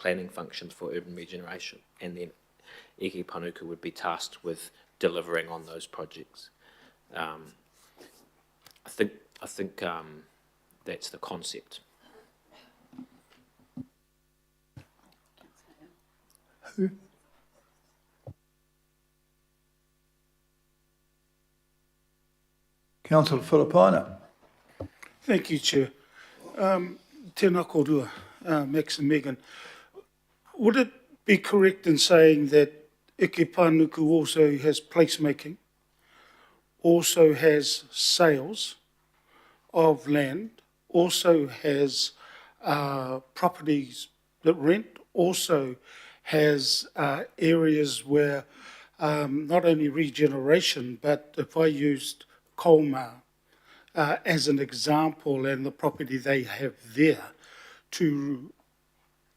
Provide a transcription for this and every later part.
planning functions for urban regeneration, and then Eke Panuku would be tasked with delivering on those projects. I think that's the concept. Who? Councillor Filipina. Thank you, Chair. Tēnā korua, Max and Megan. Would it be correct in saying that Eke Panuku also has placemaking, also has sales of land, also has properties that rent, also has areas where not only regeneration, but if I used Colmar as an example, and the property they have there, to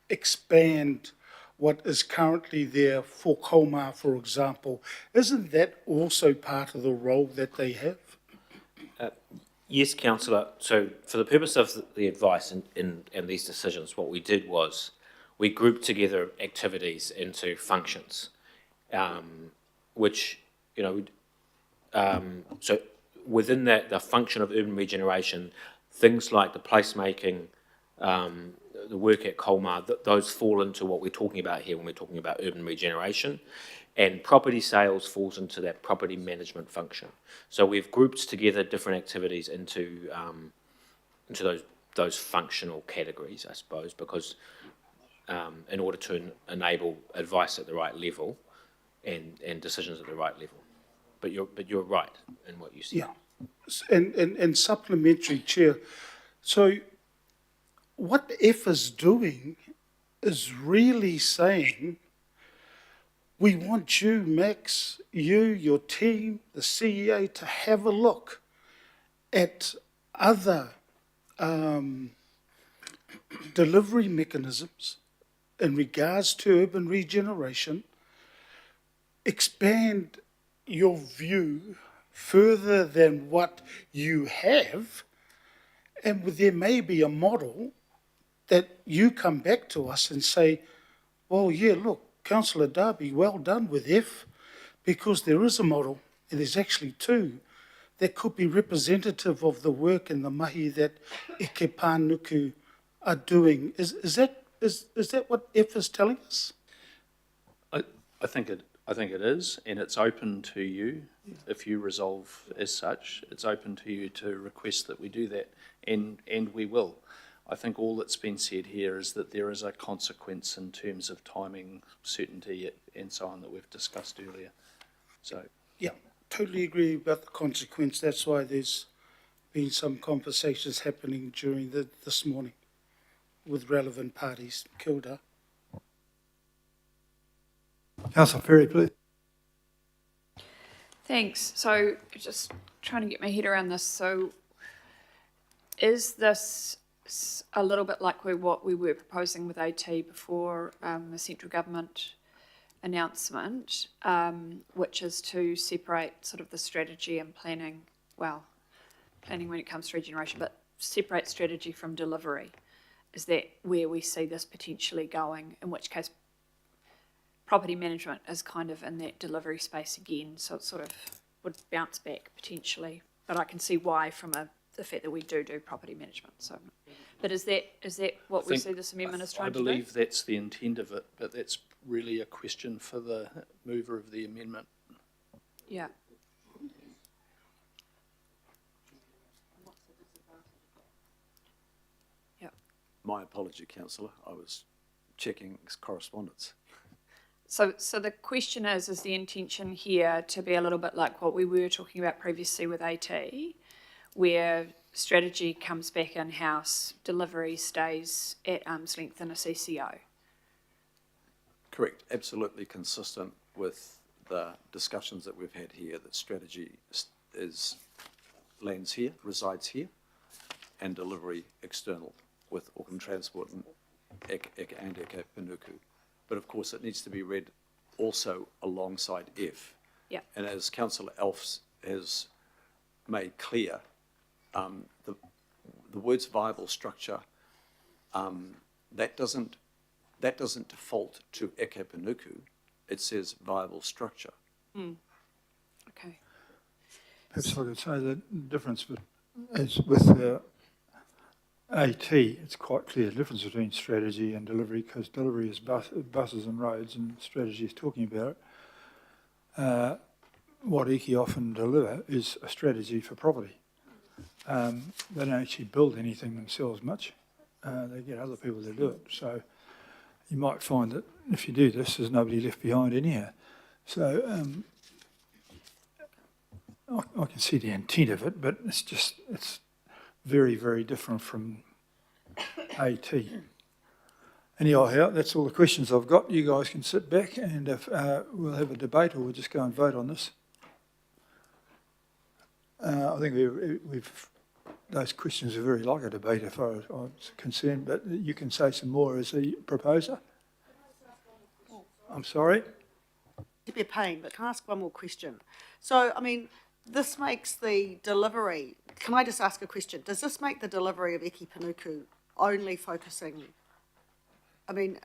expand what is currently there for Colmar, for example, isn't that also part of the role that they have? Yes, Councillor. So for the purpose of the advice and these decisions, what we did was we grouped together activities into functions, which, so within that, the function of urban regeneration, things like the placemaking, the work at Colmar, those fall into what we're talking about here when we're talking about urban regeneration, and property sales falls into that property management function. So we've grouped together different activities into those functional categories, I suppose, because in order to enable advice at the right level and decisions at the right level. But you're right in what you said. Yeah, and supplementary, Chair. So what F is doing is really saying, we want you, Max, your team, the CEO, to have a look at other delivery mechanisms in regards to urban regeneration, expand your view further than what you have, and there may be a model that you come back to us and say, well, yeah, look, Councillor Darby, well done with F, because there is a model, and there's actually two, that could be representative of the work and the mahi that Eke Panuku are doing. Is that what F is telling us? I think it is, and it's open to you. If you resolve as such, it's open to you to request that we do that, and we will. I think all that's been said here is that there is a consequence in terms of timing, certainty, and so on that we've discussed earlier. So yeah, totally agree about the consequence. That's why there's been some conversations happening during this morning with relevant parties. Kia ora. Councillor Ferry, please. Thanks. So just trying to get my head around this. So is this a little bit like what we were proposing with AT before the central government announcement, which is to separate sort of the strategy and planning, well, planning when it comes to regeneration, but separate strategy from delivery? Is that where we see this potentially going, in which case property management is kind of in that delivery space again, so it sort of would bounce back potentially, but I can see why from the fact that we do property management. So, but is that what we see this amendment is trying to do? I believe that's the intent of it, but that's really a question for the mover of the amendment. Yeah. Yeah. My apology, Councillor. I was checking correspondence. So the question is the intention here to be a little bit like what we were talking about previously with AT, where strategy comes back in-house, delivery stays at arm's length in a CCO? Correct. Absolutely consistent with the discussions that we've had here, that strategy lands here, resides here, and delivery external with Auckland Transport and Eke Panuku. But of course, it needs to be read also alongside F. Yeah. And as Councillor Alfs has made clear, the words viable structure, that doesn't that doesn't default to eke panuku, it says viable structure. Okay. Perhaps I could say the difference is with the AT, it's quite clear the difference between strategy and delivery, because delivery is buses and roads, and strategy is talking about it. What Eki often deliver is a strategy for property. They don't actually build anything themselves much. They get other people to do it. So you might find that if you do this, there's nobody left behind anyhow. So I can see the intent of it, but it's very, very different from AT. Anyhow, that's all the questions I've got. You guys can sit back, and if we'll have a debate, or we'll just go and vote on this. I think we've those questions are very like a debate, as far as I'm concerned. But you can say some more as the proposer. I'm sorry. To be a pain, but can I ask one more question? So, I mean, this makes the delivery, can I just ask a question? Does this make the delivery of eke panuku only focusing, I mean,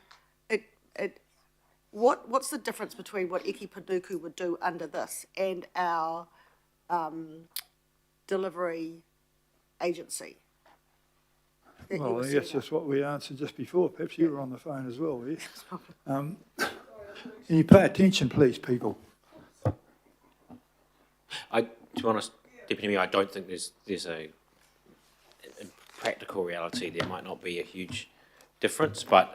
what's the difference between what eke panuku would do under this and our delivery agency? Well, I think that's just what we answered just before. Perhaps you were on the phone as well, were you? Can you pay attention, please, people? To be honest, Deputy Mayor, I don't think there's in practical reality, there might not be a huge difference, but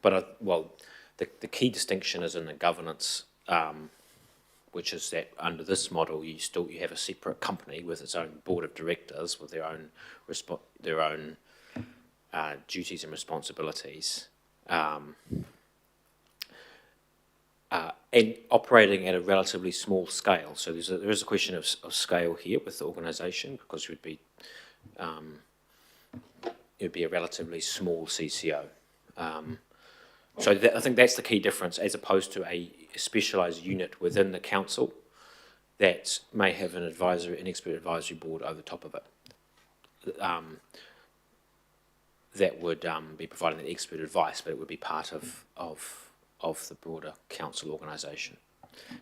the key distinction is in the governance, which is that under this model, you have a separate company with its own board of directors with their own duties and responsibilities. And operating at a relatively small scale. So there is a question of scale here with the organisation, because it would be a relatively small CCO. So I think that's the key difference, as opposed to a specialised unit within the council that may have an expert advisory board over the top of it. That would be providing the expert advice, but it would be part of the broader council organisation.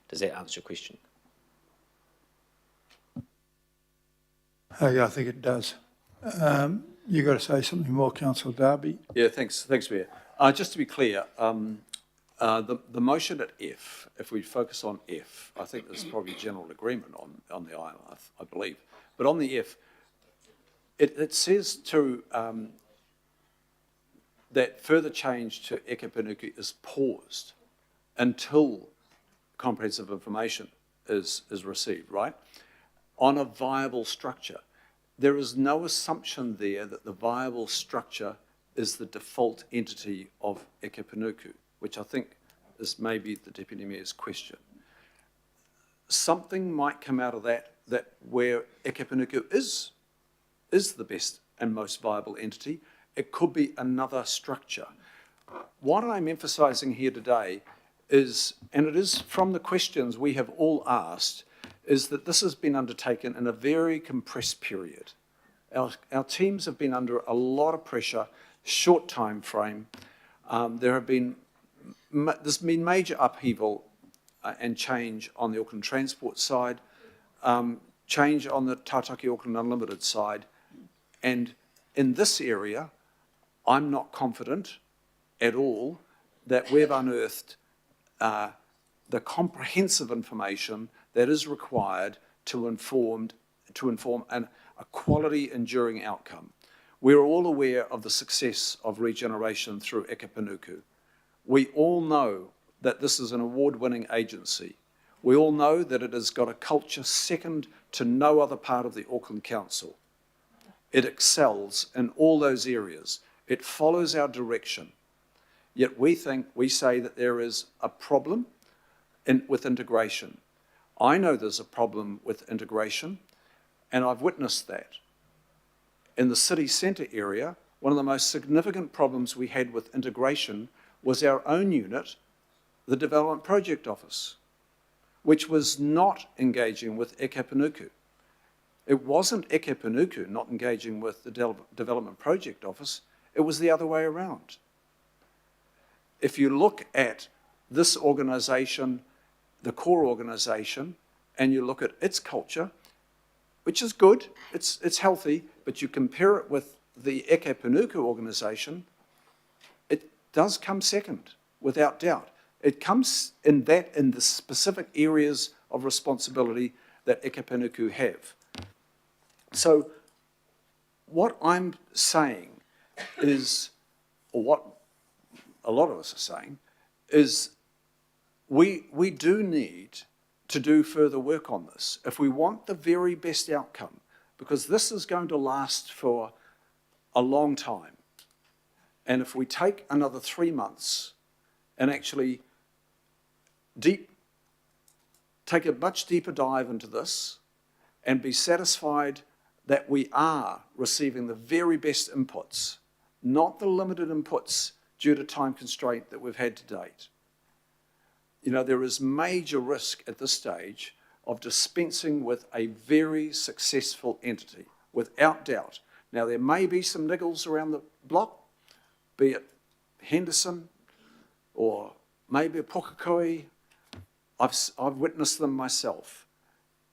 Does that answer your question? Yeah, I think it does. You got to say something more, Councillor Darby. Yeah, thanks, Mayor. Just to be clear, the motion at F, if we focus on F, I think there's probably general agreement on the item, I believe. But on the F, it says to that further change to eke panuku is paused until comprehensive information is received, right? On a viable structure. There is no assumption there that the viable structure is the default entity of eke panuku, which I think is maybe the Deputy Mayor's question. Something might come out of that where eke panuku is the best and most viable entity. It could be another structure. What I'm emphasising here today is, and it is from the questions we have all asked, is that this has been undertaken in a very compressed period. Our teams have been under a lot of pressure, short time frame. There's been major upheaval and change on the Auckland Transport side, change on the Tātaki Auckland Unlimited side, and in this area, I'm not confident at all that we've unearthed the comprehensive information that is required to inform a quality, enduring outcome. We're all aware of the success of regeneration through eke panuku. We all know that this is an award-winning agency. We all know that it has got a culture second to no other part of the Auckland Council. It excels in all those areas. It follows our direction. Yet we say that there is a problem with integration. I know there's a problem with integration, and I've witnessed that. In the city centre area, one of the most significant problems we had with integration was our own unit, the Development Project Office, which was not engaging with eke panuku. It wasn't eke panuku not engaging with the Development Project Office. It was the other way around. if you look at this organisation, the core organisation, and you look at its culture, which is good, it's healthy, but you compare it with the Eke Panuku organisation, it does come second, without doubt. It comes in the specific areas of responsibility that Eke Panuku have. So what I'm saying is, or what a lot of us are saying, is we do need to do further work on this if we want the very best outcome, because this is going to last for a long time. And if we take another 3 months and actually take a much deeper dive into this and be satisfied that we are receiving the very best inputs, not the limited inputs due to time constraint that we've had to date. You know, there is major risk at this stage of dispensing with a very successful entity, without doubt. Now, there may be some niggles around the block, be it Henderson or maybe a Pukekohe. I've witnessed them myself.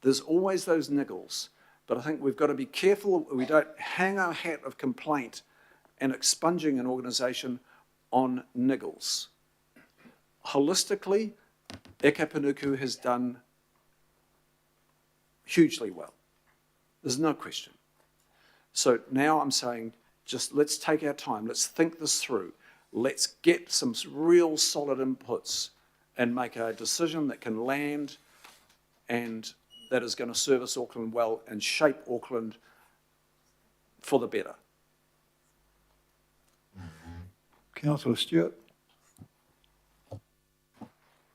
There's always those niggles, but I think we've got to be careful we don't hang our hat of complaint and expunging an organisation on niggles. Holistically, Eke Panuku has done hugely well. There's no question. So now I'm saying, just let's take our time, let's think this through, let's get some real solid inputs and make a decision that can land and that is going to service Auckland well and shape Auckland for the better. Councillor Stewart.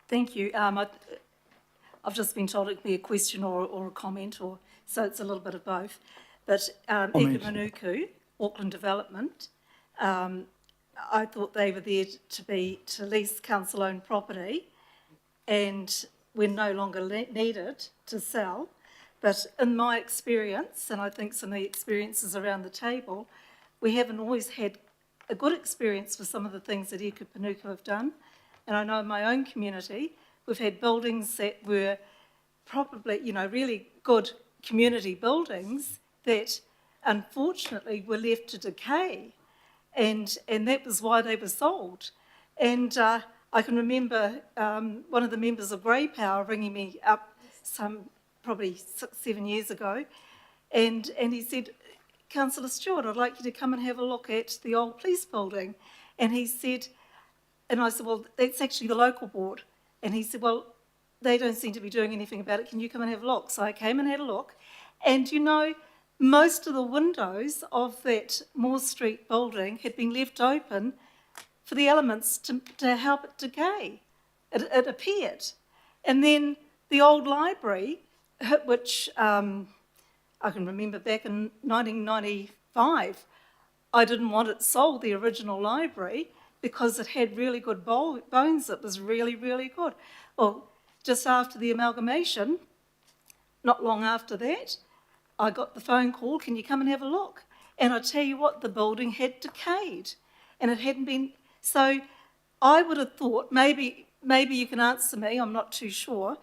Thank you. I've just been told it could be a question or a comment, so it's a little bit of both. But Eke Panuku, Auckland Development, I thought they were there to lease council-owned property, and we're no longer needed to sell. But in my experience, and I think some of the experiences around the table, we haven't always had a good experience with some of the things that Eke Panuku have done. And I know in my own community, we've had buildings that were probably, you know, really good community buildings that unfortunately were left to decay. And that was why they were sold. And I can remember one of the members of Grey Power ringing me up probably 6-7 years ago, and he said, Councillor Stewart, I'd like you to come and have a look at the old police building. And he said, and I said, well, that's actually the local board. And he said, well, they don't seem to be doing anything about it. Can you come and have a look? So I came and had a look. And, you know, most of the windows of that Moore Street building had been left open for the elements to help it decay. It appeared. And then the old library, which I can remember back in 1995, I didn't want it sold, the original library, because it had really good bones. It was really, really good. Well, just after the amalgamation, not long after that, I got the phone call, can you come and have a look? And I tell you what, the building had decayed and it hadn't been. So I would have thought, maybe you can answer me, I'm not too sure.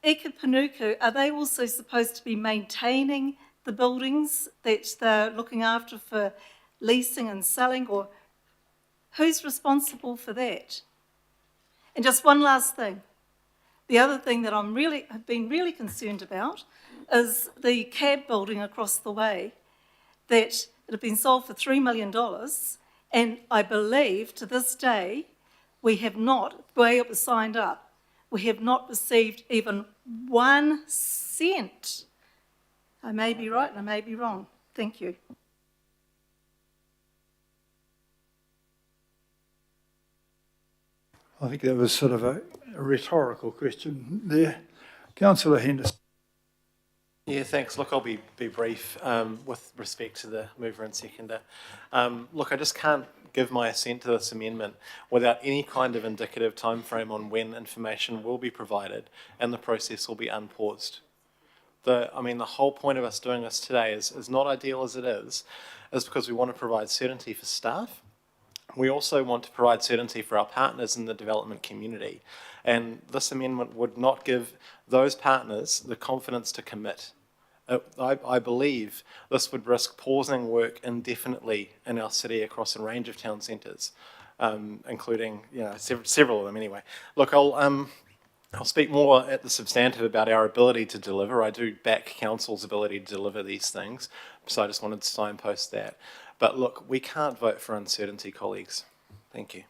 Eke Panuku, are they also supposed to be maintaining the buildings that they're looking after for leasing and selling, or who's responsible for that? And just one last thing. The other thing that have been really concerned about is the cab building across the way that it had been sold for $3 million, and I believe to this day we have not, the way it was signed up, we have not received even 1 cent. I may be right and I may be wrong. Thank you. I think that was sort of a rhetorical question there. Councillor Henderson. Yeah, thanks. Look, I'll be brief with respect to the mover and seconder. Look, I just can't give my assent to this amendment without any kind of indicative timeframe on when information will be provided and the process will be unpaused. The whole point of us doing this today is not ideal as it is because we want to provide certainty for staff we also want to provide certainty for our partners in the development community. And this amendment would not give those partners the confidence to commit. I believe this would risk pausing work indefinitely in our city across a range of town centres, including several of them anyway. Look, I'll speak more at the substantive about our ability to deliver. I do back council's ability to deliver these things, so I just wanted to signpost that. But look, we can't vote for uncertainty, colleagues. Thank you.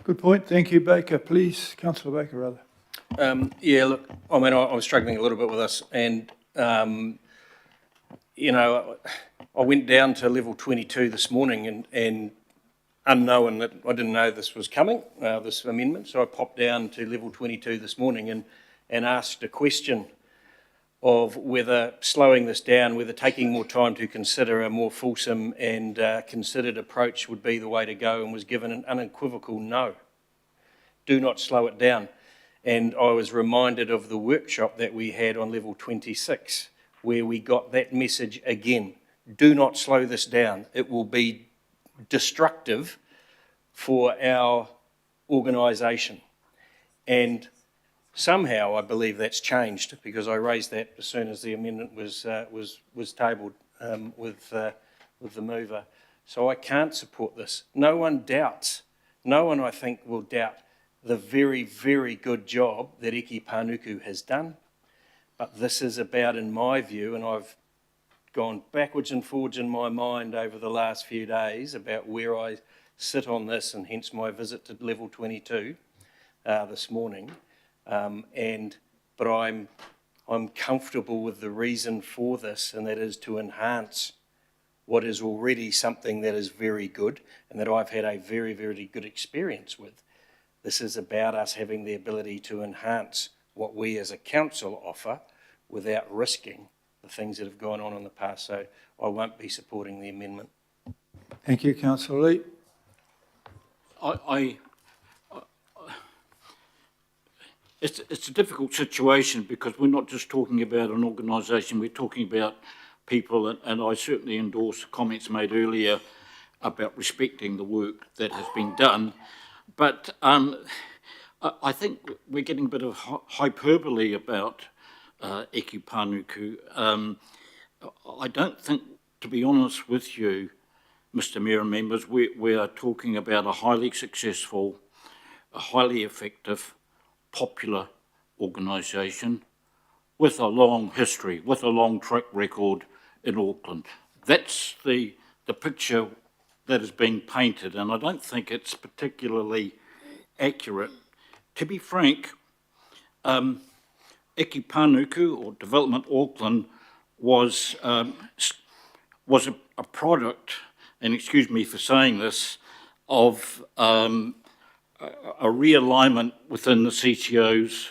Good point. Thank you, Baker. Please, Councillor Baker, rather. Yeah, look, I mean, I was struggling a little bit with this, and, you know, I went down to level 22 this morning and unknown that I didn't know this was coming, this amendment, so I popped down to level 22 this morning and asked a question of whether slowing this down, whether taking more time to consider a more fulsome and considered approach would be the way to go, and was given an unequivocal no. Do not slow it down. And I was reminded of the workshop that we had on level 26, where we got that message again. Do not slow this down. It will be destructive for our organisation. And somehow I believe that's changed, because I raised that as soon as the amendment was tabled with the mover. So I can't support this. No one I think will doubt the very, very good job that Eki Panuku has done. But this is about, in my view, and I've gone backwards and forwards in my mind over the last few days about where I sit on this, and hence my visit to level 22 this morning. But I'm comfortable with the reason for this, and that is to enhance what is already something that is very good and that I've had a very, very good experience with. This is about us having the ability to enhance what we as a council offer without risking the things that have gone on in the past. So I won't be supporting the amendment. Thank you, Councillor Lee. It's a difficult situation, because we're not just talking about an organisation, we're talking about people, and I certainly endorse the comments made earlier about respecting the work that has been done. But I think we're getting a bit of hyperbole about Eki Panuku. I don't think, to be honest with you, Mr Mayor and members, we are talking about a highly successful, a highly effective, popular organisation with a long history, with a long track record in Auckland. That's the picture that is being painted, and I don't think it's particularly accurate. To be frank, Eki Panuku, or Development Auckland, was a product, and excuse me for saying this, of a realignment within the CCOs,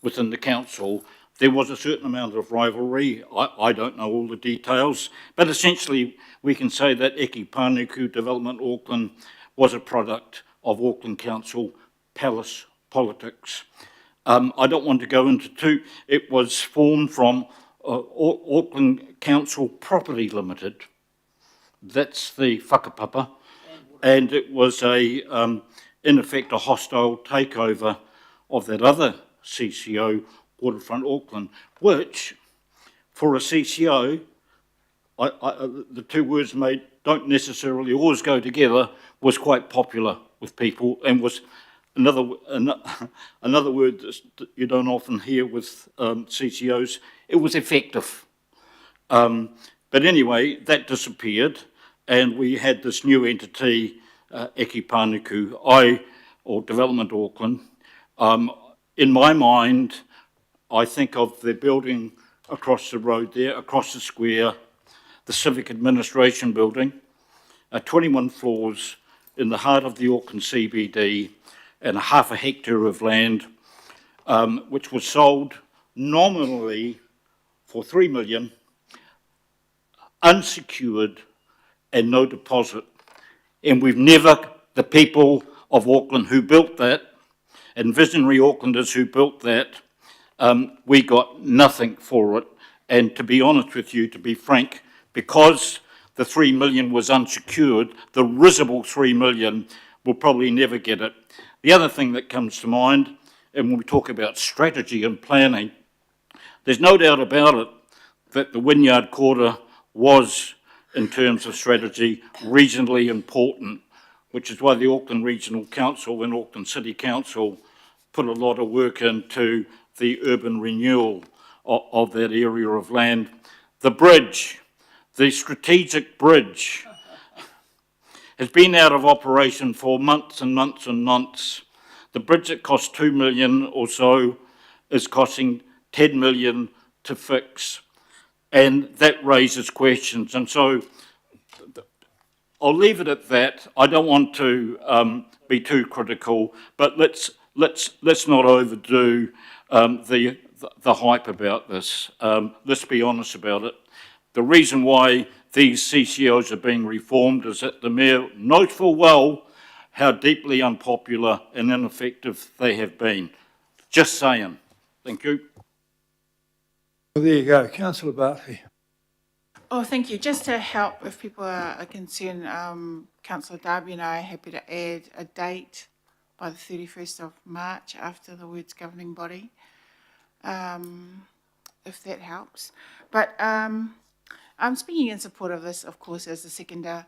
within the council. There was a certain amount of rivalry. I don't know all the details, but essentially we can say that Eki Panuku Development Auckland was a product of Auckland Council palace politics. I don't want to go into it was formed from Auckland Council Property Limited. That's the whakapapa. And it was in effect, a hostile takeover of that other CCO, Waterfront Auckland, which, for a CCO, the two words don't necessarily always go together, was quite popular with people, and was another word that you don't often hear with CCOs. It was effective. But anyway, that disappeared, and we had this new entity, Eki Panuku, or Development Auckland. In my mind, I think of the building across the road there, across the square, the Civic Administration Building, 21 floors in the heart of the Auckland CBD, and half a hectare of land, which was sold nominally for $3 million, unsecured and no deposit. And we've never, the people of Auckland who built that, and visionary Aucklanders who built that, we got nothing for it. And to be honest with you, to be frank, because the 3 million was unsecured, the risible 3 million will probably never get it. The other thing that comes to mind, and when we talk about strategy and planning, there's no doubt about it that the Wynyard Quarter was, in terms of strategy, regionally important, which is why the Auckland Regional Council and Auckland City Council put a lot of work into the urban renewal of that area of land. The bridge, the strategic bridge, has been out of operation for months and months and months. The bridge that cost 2 million or so is costing 10 million to fix, and that raises questions. And so I'll leave it at that. I don't want to be too critical, but let's not overdo the hype about this. Let's be honest about it. The reason why these CCOs are being reformed is that the Mayor knows full well how deeply unpopular and ineffective they have been. Just saying. Thank you. Well, there you go, councillor Bartley. Oh, thank you. Just to help, if people are concerned, Councillor Darby and I are happy to add a date by the 31st of March after the words governing body, if that helps. But I'm speaking in support of this, of course, as the seconder.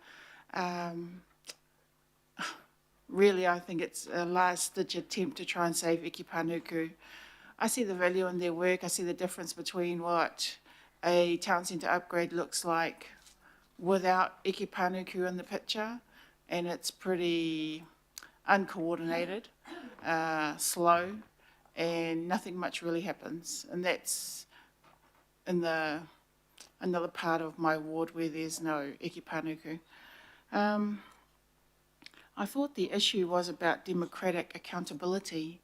Really, I think it's a last-ditch attempt to try and save Eke Panuku. I see the value in their work. I see the difference between what a town centre upgrade looks like without Eke Panuku in the picture, and it's pretty uncoordinated, slow, and nothing much really happens. And that's in another part of my ward where there's no Eke Panuku. I thought the issue was about democratic accountability,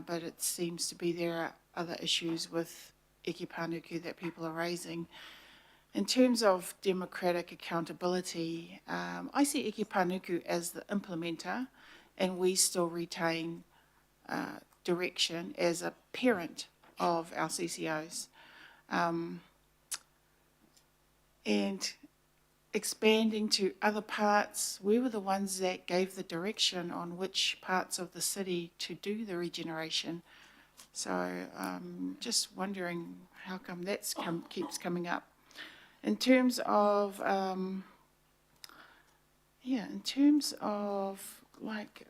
but it seems to be there are other issues with Eke Panuku that people are raising. In terms of democratic accountability, I see Eke Panuku as the implementer, and we still retain direction as a parent of our CCOs. And expanding to other parts, we were the ones that gave the direction on which parts of the city to do the regeneration. So just wondering how come that keeps coming up. In terms of, in terms of like,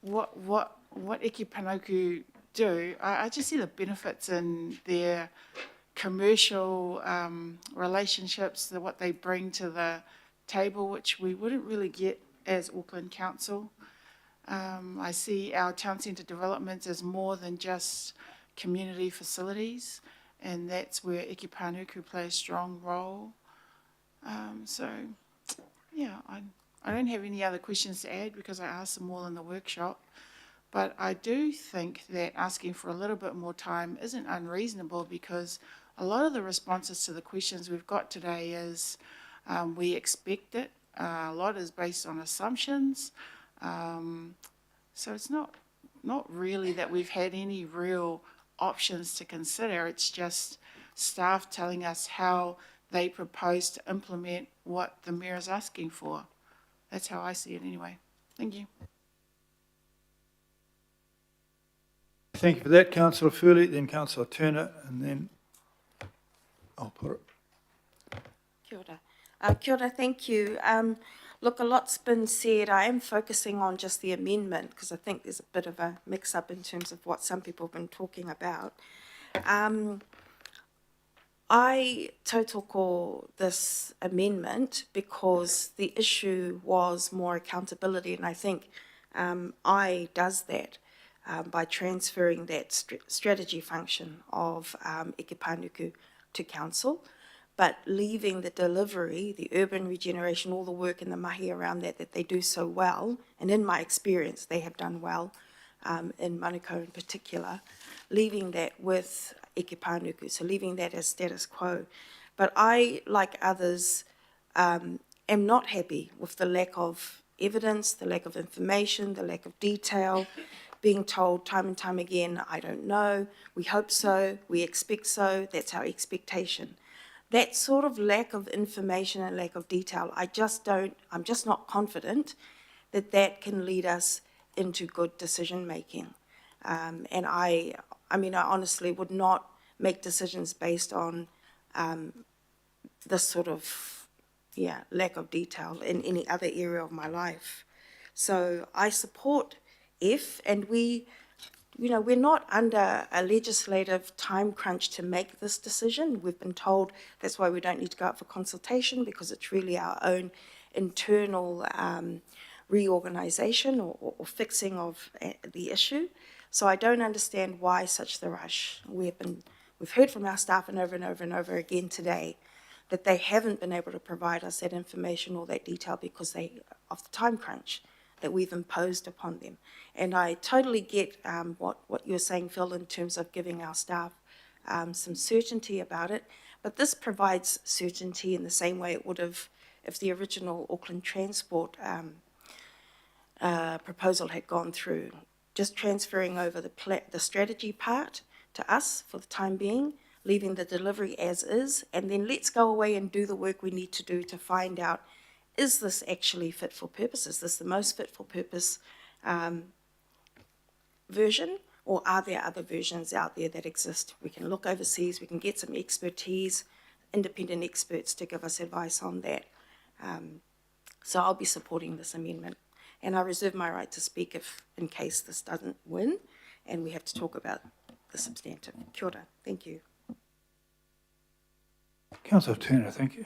what Eke Panuku do, I just see the benefits in their commercial relationships, what they bring to the table, which we wouldn't really get as Auckland Council. I see our town centre developments as more than just community facilities, and that's where Eke Panuku play a strong role. So, yeah, I don't have any other questions to add because I asked them all in the workshop. But I do think that asking for a little bit more time isn't unreasonable, because a lot of the responses to the questions we've got today is we expect it. A lot is based on assumptions. So it's not really that we've had any real options to consider. It's just staff telling us how they propose to implement what the Mayor is asking for. That's how I see it anyway. Thank you. Thank you for that, councillor Furley, then councillor Turner, and then I'll put it. Kia ora. Kia ora, thank you. Look, a lot's been said. I am focusing on just the amendment because I think there's a bit of a mix-up in terms of what some people have been talking about. I tautoko this amendment because the issue was more accountability, and I think I does that by transferring that strategy function of Eke Panuku to council, but leaving the delivery, the urban regeneration, all the work in the mahi around that they do so well, and in my experience they have done well, in Manukau in particular, leaving that with Eke Panuku, so leaving that as status quo. But I, like others, am not happy with the lack of evidence, the lack of information, the lack of detail, being told time and time again, I don't know, we hope so, we expect so, that's our expectation. That sort of lack of information and lack of detail, I'm just not confident that that can lead us into good decision making. And I honestly would not make decisions based on this sort of, lack of detail in any other area of my life. So I support F, and we're not under a legislative time crunch to make this decision. We've been told that's why we don't need to go out for consultation, because it's really our own internal reorganisation or fixing of the issue. So I don't understand why such the rush. We've heard from our staff and over again today that they haven't been able to provide us that information or that detail because of the time crunch that we've imposed upon them. And I totally get what you're saying, Phil, in terms of giving our staff some certainty about it, but this provides certainty in the same way it would have if the original Auckland Transport proposal had gone through. Just transferring over the strategy part to us for the time being, leaving the delivery as is, and then let's go away and do the work we need to do to find out, is this actually fit for purpose? Is this the most fit for purpose version, or are there other versions out there that exist? We can look overseas, we can get some expertise, independent experts to give us advice on that. So I'll be supporting this amendment, and I reserve my right to speak in case this doesn't win and we have to talk about the substantive. Kia ora. Thank you. Councillor Turner, thank you.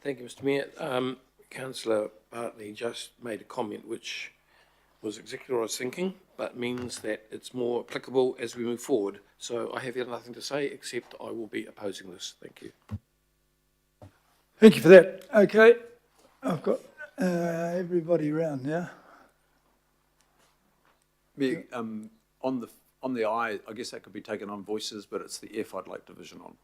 Thank you, Mr Mayor. Councillor Bartley just made a comment which was exactly what I was thinking, but means that it's more applicable as we move forward. So I have nothing to say except I will be opposing this. Thank you. Thank you for that. Okay, I've got everybody around now. On the I guess that could be taken on voices, but it's the F I'd like division on.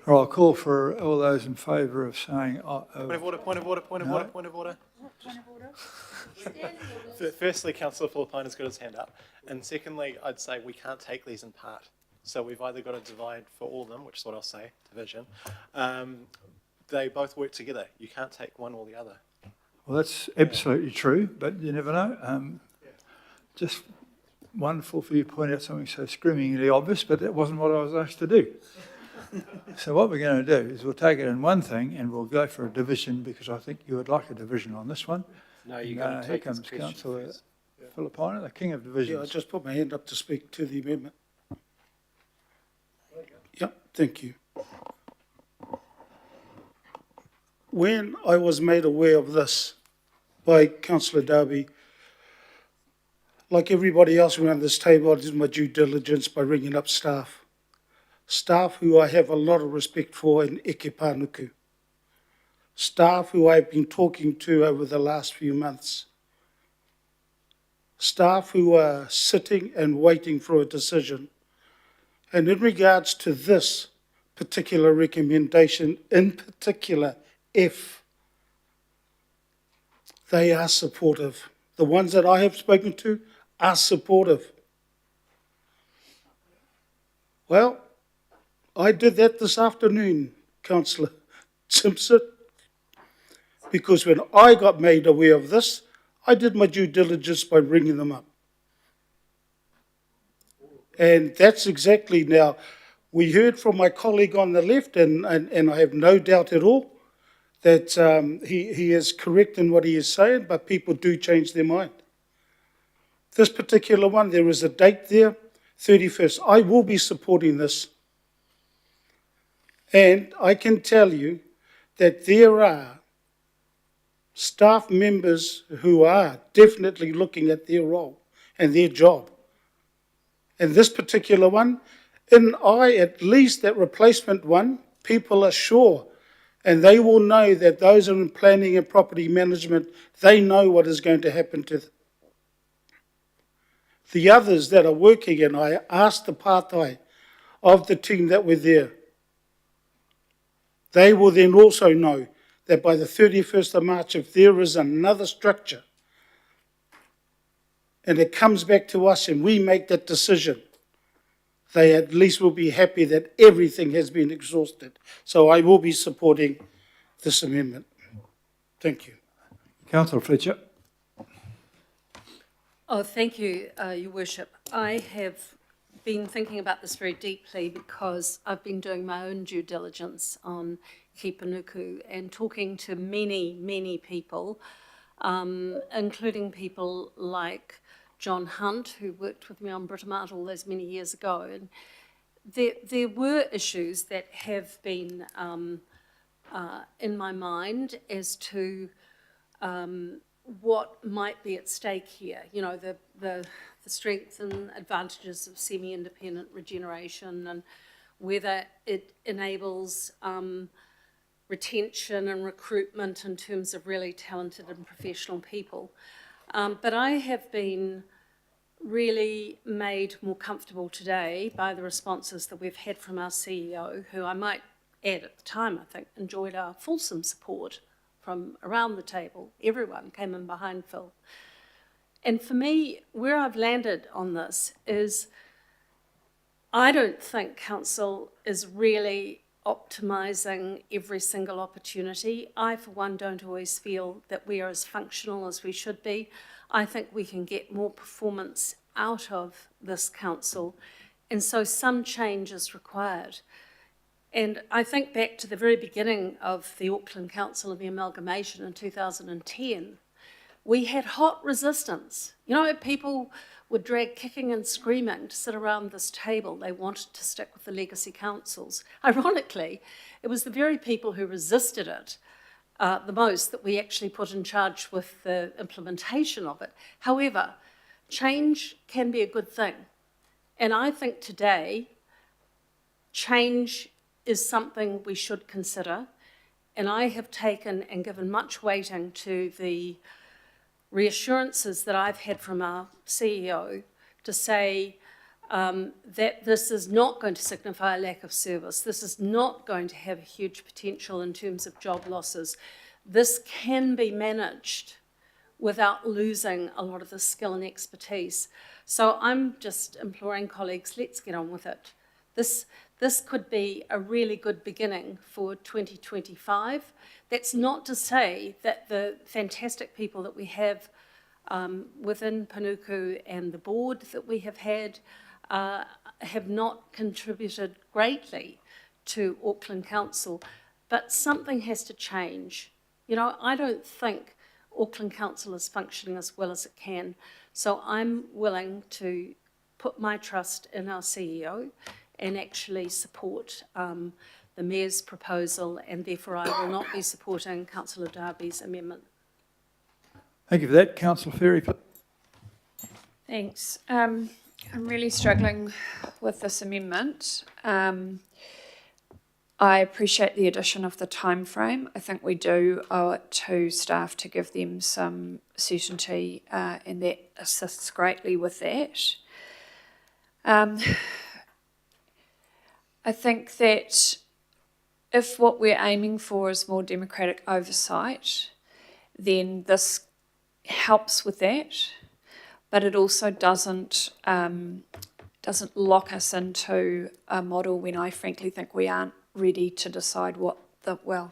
Or I'll call for all those in favour of saying... Point of order. Firstly, Councillor Philippine has got his hand up. And secondly, I'd say we can't take these in part. So we've either got to divide for all of them, which is what I'll say, division. They both work together. You can't take one or the other. Well, that's absolutely true, but you never know. Just wonderful for you to point out something so screamingly obvious, but that wasn't what I was asked to do. So what we're going to do is we'll take it in one thing and we'll go for a division, because I think you would like a division on this one. No, you're going to take here comes Councillor Philippine, the king of divisions. Yeah, I just put my hand up to speak to the amendment. Yep, thank you. When I was made aware of this by Councillor Darby, like everybody else around this table, I did my due diligence by ringing up staff who I have a lot of respect for in Eke Panuku, staff who I've been talking to over the last few months, staff who are sitting and waiting for a decision. And in regards to this particular recommendation, in particular F, they are supportive. The ones that I have spoken to are supportive. Well, I did that this afternoon, Councillor Simpson, because when I got made aware of this, I did my due diligence by ringing them up. And that's exactly now, we heard from my colleague on the left, and I have no doubt at all that he is correct in what he is saying, but people do change their mind. This particular one, there is a date there, 31st. I will be supporting this. And I can tell you that there are staff members who are definitely looking at their role and their job. And this particular one, at least that replacement one, people are sure, and they will know that those are in planning and property management, they know what is going to happen to them. The others that are working, and I asked the pātai of the team that were there, they will then also know that by the 31st of March, if there is another structure and it comes back to us and we make that decision, they at least will be happy that everything has been exhausted. So I will be supporting this amendment. Thank you. Councillor Fletcher. Oh, thank you, Your Worship. I have been thinking about this very deeply because I've been doing my own due diligence on Ki Panuku and talking to many, many people, including people like John Hunt, who worked with me on Britomart all those many years ago. And there were issues that have been in my mind as to what might be at stake here. You know, the strengths and advantages of semi-independent regeneration and whether it enables retention and recruitment in terms of really talented and professional people. But I have been really made more comfortable today by the responses that we've had from our CEO, who I might add at the time, I think, enjoyed our fulsome support from around the table. Everyone came in behind Phil. And for me, where I've landed on this is I don't think council is really optimising every single opportunity. I, for one, don't always feel that we are as functional as we should be. I think we can get more performance out of this council, and so some change is required. And I think back to the very beginning of the Auckland Council and the amalgamation in 2010, we had hot resistance. You know, people were dragged kicking and screaming to sit around this table. They wanted to stick with the legacy councils. Ironically, it was the very people who resisted it the most that we actually put in charge with the implementation of it. However, change can be a good thing. And I think today, change is something we should consider. And I have taken and given much weighting to the reassurances that I've had from our CEO to say that this is not going to signify a lack of service. This is not going to have a huge potential in terms of job losses. This can be managed without losing a lot of the skill and expertise. So I'm just imploring colleagues, let's get on with it. This could be a really good beginning for 2025. That's not to say that the fantastic people that we have within Panuku and the board that we have had have not contributed greatly to Auckland Council, but something has to change. You know, I don't think Auckland Council is functioning as well as it can, so I'm willing to put my trust in our CEO and actually support the Mayor's proposal, and therefore I will not be supporting Councillor Darby's amendment. Thank you for that. Councillor Ferry. Thanks. I'm really struggling with this amendment. I appreciate the addition of the time frame. I think we do owe it to staff to give them some certainty, and that assists greatly with that. I think that if what we're aiming for is more democratic oversight, then this helps with that, but it also doesn't lock us into a model when I frankly think we aren't ready to decide what I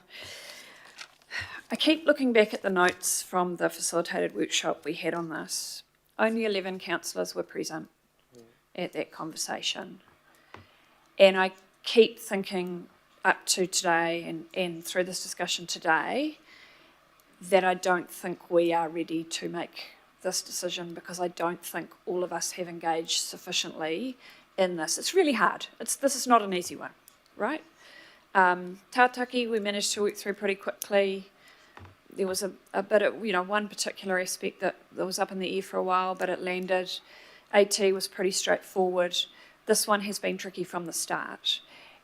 keep looking back at the notes from the facilitated workshop we had on this. Only 11 councillors were present at that conversation. And I keep thinking up to today and through this discussion today that I don't think we are ready to make this decision, because I don't think all of us have engaged sufficiently in this. It's really hard. This is not an easy one, right? Tātaki, we managed to work through pretty quickly. There was a bit of, one particular aspect that was up in the air for a while, but it landed. AT was pretty straightforward. This one has been tricky from the start.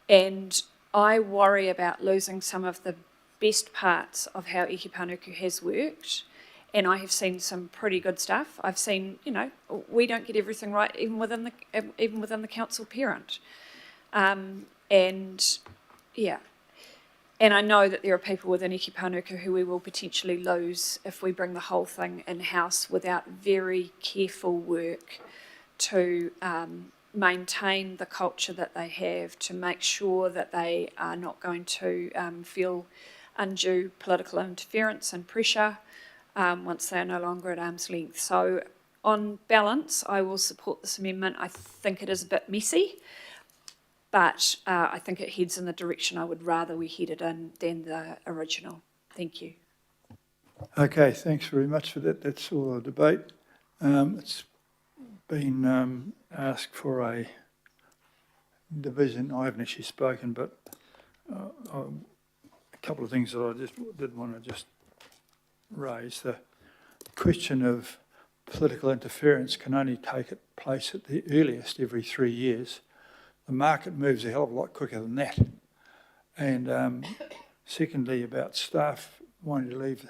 And I worry about losing some of the best parts of how Eke Panuku has worked. And I have seen some pretty good stuff. I've seen, we don't get everything right, even within the council parent. And I know that there are people within Eki Panuku who we will potentially lose if we bring the whole thing in-house without very careful work to maintain the culture that they have, to make sure that they are not going to feel undue political interference and pressure once they are no longer at arm's length. So on balance, I will support this amendment. I think it is a bit messy, but I think it heads in the direction I would rather we headed in than the original. Thank you. Okay, thanks very much for that. That's all the debate. It's been asked for a division. I haven't actually spoken, but a couple of things that I just did want to just raise. The question of political interference can only take place at the earliest every 3 years. The market moves a hell of a lot quicker than that. And secondly, about staff wanting to leave,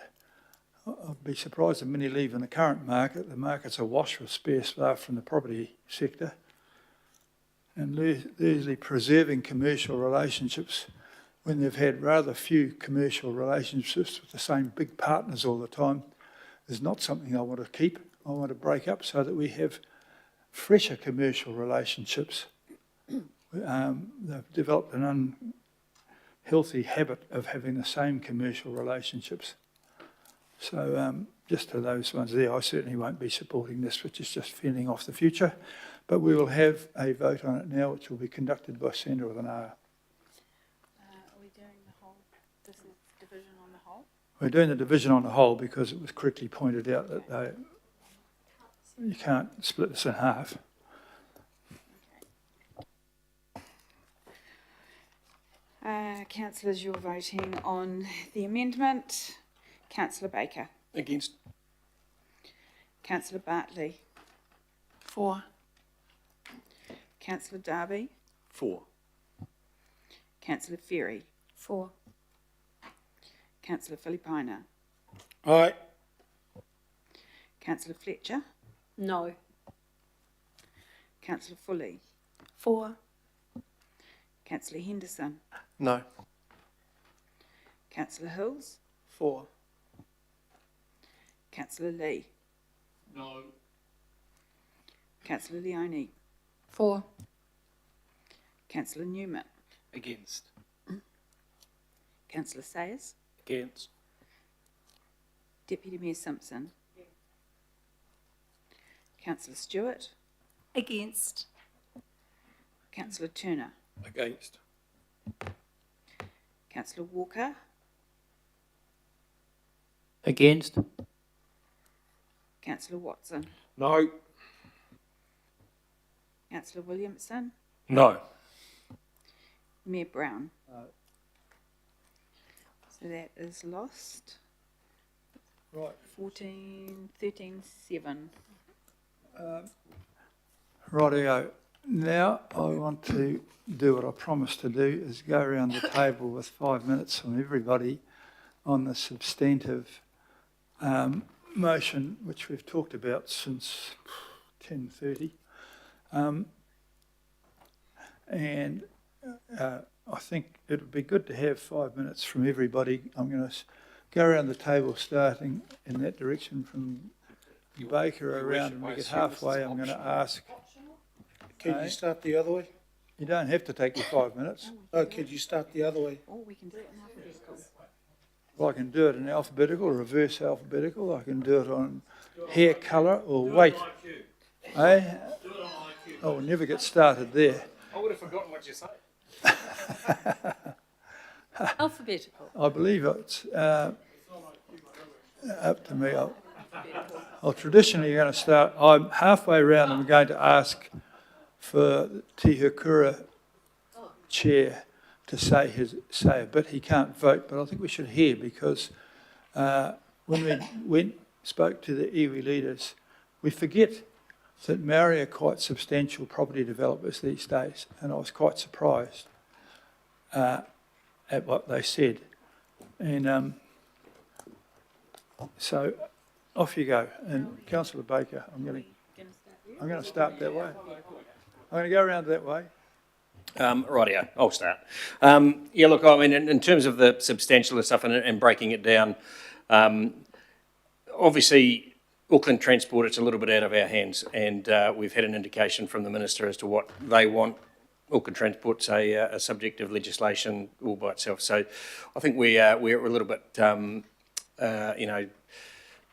I'd be surprised if many leave in the current market. The market's awash with spare staff from the property sector. And usually preserving commercial relationships when they've had rather few commercial relationships with the same big partners all the time is not something I want to keep. I want to break up so that we have fresher commercial relationships. They've developed an unhealthy habit of having the same commercial relationships. So just to those ones there, I certainly won't be supporting this, which is just fending off the future. But we will have a vote on it now, which will be conducted by Sandra with an R. Are we doing the whole, this is division on the whole? We're doing the division on the whole because it was correctly pointed out that you can't split this in half. Councillors, you're voting on the amendment. Councillor Baker. Against. Councillor Bartley. For. Councillor Darby. For. Councillor Ferry. For. Councillor Filipina. Aye. Councillor Fletcher. No. Councillor Foley. For. Councillor Henderson. No. Councillor Hills. For. Councillor Lee. No. Councillor Leone. For. Councillor Newman. Against. Councillor Sayers. Against. Deputy Mayor Simpson. Councillor Stewart. Against. Councillor Turner. Against. Councillor Walker. Against? Councillor Watson. No. Councillor Williamson. No. Mayor Brown. So that is lost. Right. 13-7. Rightio. Now I want to do what I promised to do, is go around the table with 5 minutes from everybody on the substantive motion, which we've talked about since 10:30. I think it would be good to have 5 minutes from everybody. I'm going to go around the table starting in that direction from Baker around, and we get halfway. I'm going to ask... Can you start the other way? You don't have to take your 5 minutes. Oh, could you start the other way? Oh, we can do it in alphabetical. Well, I can do it in alphabetical, reverse alphabetical. I can do it on hair colour or weight. Eh? Oh, we'll never get started there. I would have forgotten what you said. Alphabetical. I believe it's up to me. I'll traditionally going to start. I'm halfway around. I'm going to ask for Te Hukura chair to say a bit. He can't vote, but I think we should hear, because when we spoke to the iwi leaders, we forget that Maori are quite substantial property developers these days, and I was quite surprised at what they said. And so off you go. And Councillor Baker, I'm going to start that way. I'm going to go around that way. Rightio, I'll start. Yeah, look, I mean, in terms of the substantial stuff and breaking it down, obviously, Auckland Transport, it's a little bit out of our hands, and we've had an indication from the Minister as to what they want. Auckland Transport's a subject of legislation all by itself, so I think we're a little bit, you know,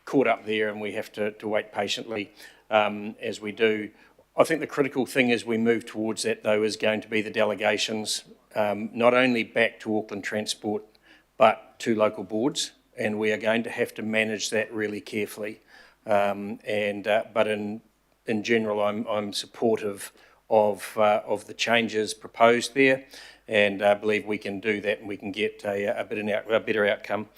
caught up there, and we have to wait patiently as we do. I think the critical thing as we move towards that, though, is going to be the delegations, not only back to Auckland Transport, but to local boards, and we are going to have to manage that really carefully. But in general, I'm supportive of the changes proposed there, and I believe we can do that, and we can get a better outcome.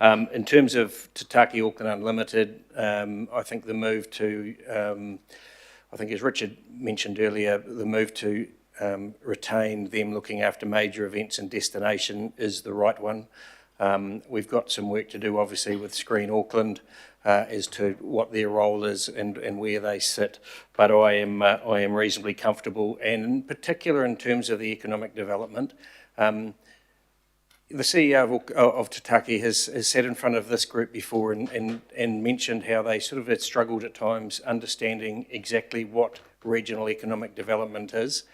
In terms of Te Taki Auckland Unlimited, I think the move to I think, as Richard mentioned earlier, the move to retain them looking after major events and destination is the right one. We've got some work to do, obviously, with Screen Auckland as to what their role is and where they sit. But I am reasonably comfortable, and in particular in terms of the economic development. The CEO of Te Taki has sat in front of this group before and mentioned how they sort of had struggled at times understanding exactly what regional economic development is.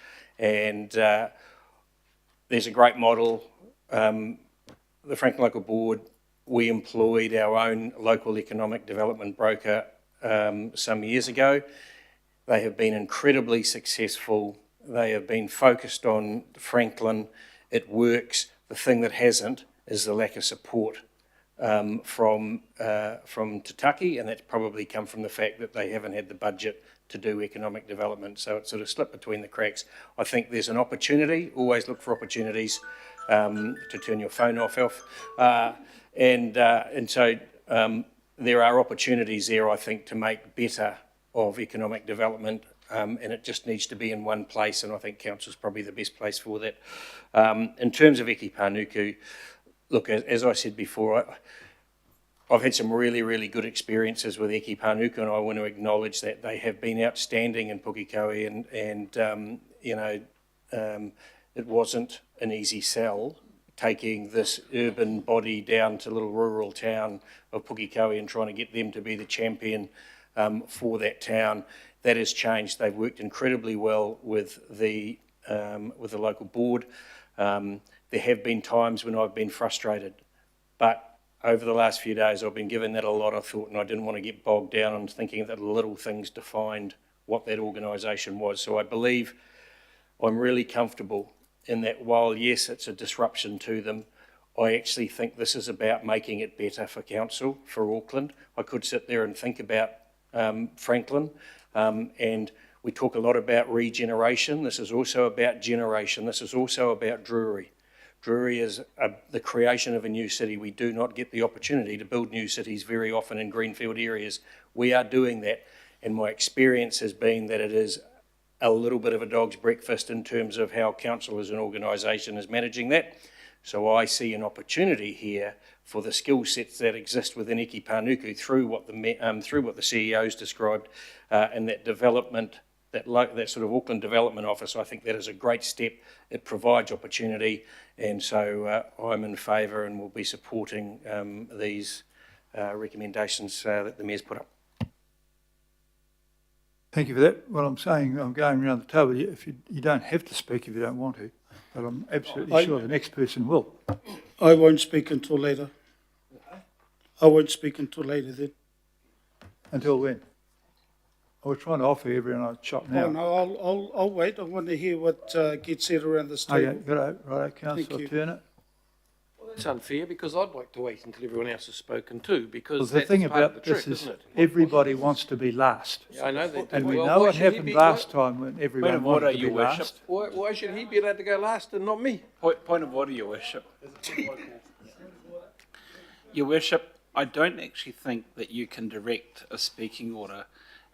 And there's a great model. The Franklin Local Board, we employed our own local economic development broker some years ago. They have been incredibly successful. They have been focused on Franklin. It works. The thing that hasn't is the lack of support from Te Taki, and that's probably come from the fact that they haven't had the budget to do economic development. So it sort of slipped between the cracks. I think there's an opportunity. Always look for opportunities to turn your phone off. And so there are opportunities there, I think, to make better of economic development. And it just needs to be in one place, and I think Council's probably the best place for that. In terms of Eki Panuku, look, as I said before, I've had some really, really good experiences with Eki Panuku, and I want to acknowledge that they have been outstanding in Pukekohe, and you know, it wasn't an easy sell taking this urban body down to little rural town of Pukekohe and trying to get them to be the champion for that town. That has changed. They've worked incredibly well with the local board. There have been times when I've been frustrated, but over the last few days I've been giving that a lot of thought, and I didn't want to get bogged down on thinking that little things defined what that organisation was. So I believe I'm really comfortable in that while, yes, it's a disruption to them, I actually think this is about making it better for Council, for Auckland. I could sit there and think about Franklin, and we talk a lot about regeneration. This is also about generation. This is also about Drury. Drury is the creation of a new city. We do not get the opportunity to build new cities very often in greenfield areas. We are doing that, and my experience has been that it is a little bit of a dog's breakfast in terms of how Council as an organisation is managing that. So I see an opportunity here for the skill sets that exist within Eki Panuku through what the CEO's described, and that development, that sort of Auckland Development Office. I think that is a great step. It provides opportunity, and so I'm in favour and will be supporting these recommendations that the Mayor's put up. Thank you for that. Well, I'm saying I'm going around the table. If you don't have to speak if you don't want to, but I'm absolutely sure the next person will. I won't speak until later. I won't speak until later then. Until when? I was trying to offer everyone a shot now. Oh, no, I'll wait. I want to hear what gets said around this table. Okay, right, Councillor Turner. Well, that's unfair, because I'd like to wait until everyone else has spoken too, because Well, the that's thing part of about the this trick, is isn't it? everybody wants to be last. Yeah, I know they do. And we Well, know why what should he happened be- last time when everyone wanted to be Your last. Worship. Why should he be allowed to go last and not me? Point of order, Your Worship. Your Worship, I don't actually think that you can direct a speaking order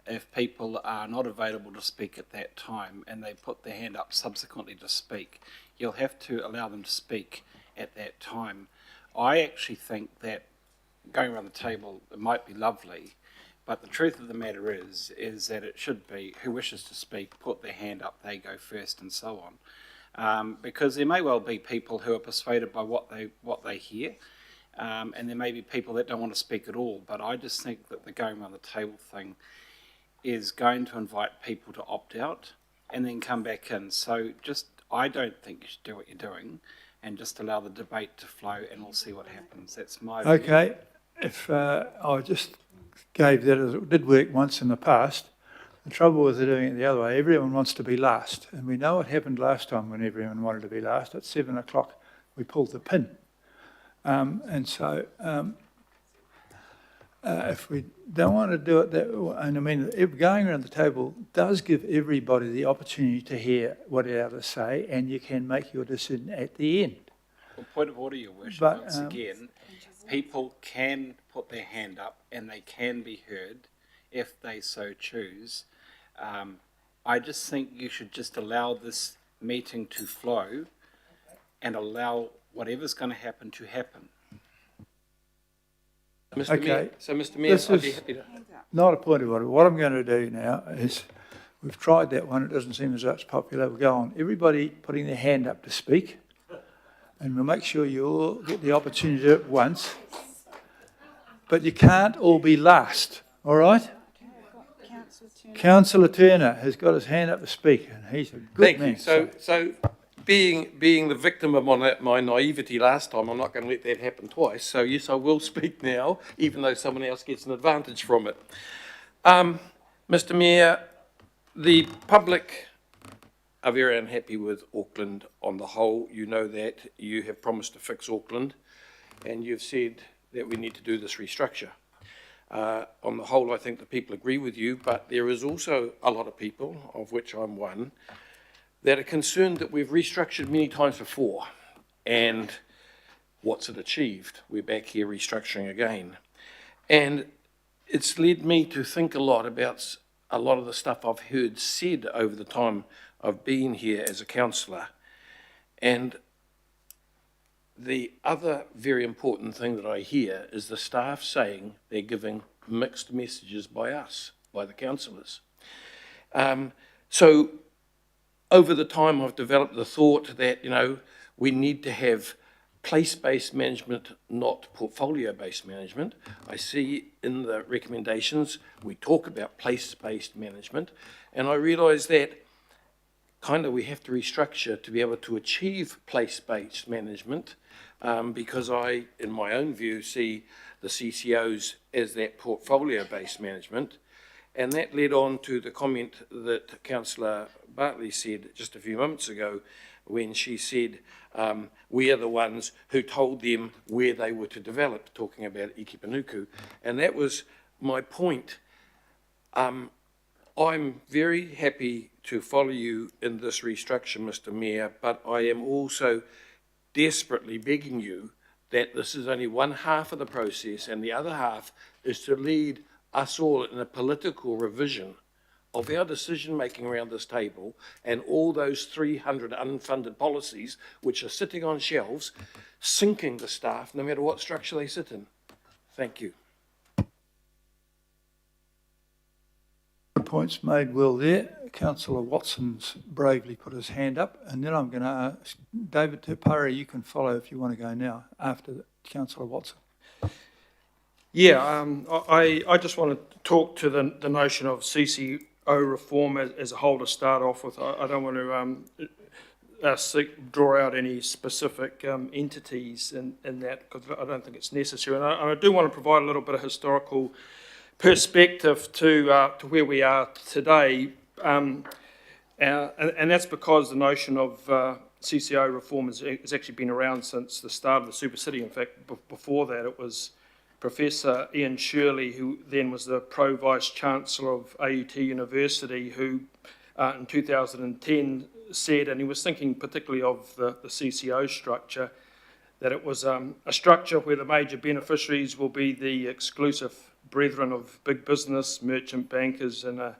if people are not available to speak at that time and they put their hand up subsequently to speak. You'll have to allow them to speak at that time. I actually think that going around the table, it might be lovely, but the truth of the matter is that it should be who wishes to speak, put their hand up, they go first, and so Because there may well be people who are persuaded by what they hear, and there may be people that don't want to speak at all. But I just think that the going around the table thing is going to invite people to opt out and then come back in. So I don't think you should do what you're doing and just allow the debate to flow, and we'll see what happens. That's my view. Okay, if I just gave that as it did work once in the past. The trouble with doing it the other way, everyone wants to be last. And we know what happened last time when everyone wanted to be last. At 7 o'clock, we pulled the pin. If we don't want to do it that way, and I mean, going around the table does give everybody the opportunity to hear what the others say, and you can make your decision at the end. Well, point of order, Your Worship, But, once again, people can put their hand up and they can be heard if they so choose. I just think you should just allow this meeting to flow and allow whatever's going to happen. Mr. Mayor, Okay. so Mr. Mayor, This I'd be is happy to. not a point of order. What I'm going to do now is, we've tried that one, it doesn't seem as though it's popular. We'll go on. Everybody putting their hand up to speak, and we'll make sure you all get the opportunity to do it once. But you can't all be last, all right? Councillor Turner has got his hand up to speak, and he's a good Thank man. you. So being the victim of my naivety last time, I'm not going to let that happen twice. So yes, I will speak now, even though someone else gets an advantage from it. Mr. Mayor, the public are very unhappy with Auckland on the whole. You know that. You have promised to fix Auckland, and you've said that we need to do this restructure. On the whole, I think the people agree with you, but there is also a lot of people, of which I'm one, that are concerned that we've restructured many times before, and what's it achieved? We're back here restructuring again. And it's led me to think a lot about a lot of the stuff I've heard said over the time I've been here as a councillor. And the other very important thing that I hear is the staff saying they're giving mixed messages by us, by the councillors. So over the time I've developed the thought that, you know, we need to have place-based management, not portfolio-based management. I see in the recommendations we talk about place-based management, and I realise that kind of we have to restructure to be able to achieve place-based management, because I, in my own view, see the CCOs as that portfolio-based management. And that led on to the comment that Councillor Bartley said just a few moments ago when she said, we are the ones who told them where they were to develop, talking about Iki Panuku. And that was my point. I'm very happy to follow you in this restructure, Mr. Mayor, but I am also desperately begging you that this is only one half of the process, and the other half is to lead us all in a political revision of our decision-making around this table and all those 300 unfunded policies which are sitting on shelves, sinking the staff no matter what structure they sit in. Thank you. Points made well there. Councillor Watson's bravely put his hand up, and then I'm going to ask David Tupari, you can follow if you want to go now, after Councillor Watson. Yeah, I just want to talk to the notion of CCO reform as a whole to start off with. I don't want to draw out any specific entities in that, because I don't think it's necessary. And I do want to provide a little bit of historical perspective to where we are today, and that's because the notion of CCO reform has actually been around since the start of the Super City. In fact, before that it was Professor Ian Shirley, who then was the Pro-Vice-Chancellor of AUT University, who in 2010 said, and he was thinking particularly of the CCO structure, that it was a structure where the major beneficiaries will be the exclusive brethren of big business, merchant bankers, and a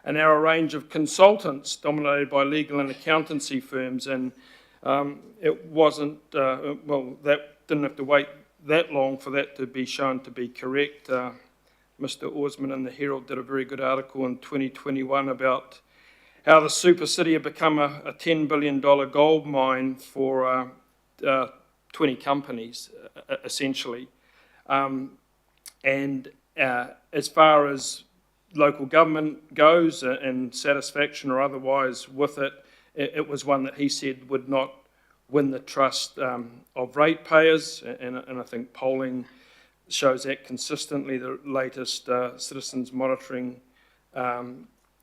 narrow range of consultants dominated by legal and accountancy firms. And it wasn't, well, that didn't have to wait that long for that to be shown to be correct. Mr. Orsman in the Herald did a very good article in 2021 about how the super city had become a $10 billion gold mine for 20 companies, essentially. And as far as local government goes and satisfaction or otherwise with it, it was one that he said would not win the trust of ratepayers, and I think polling shows that consistently. The latest citizens monitoring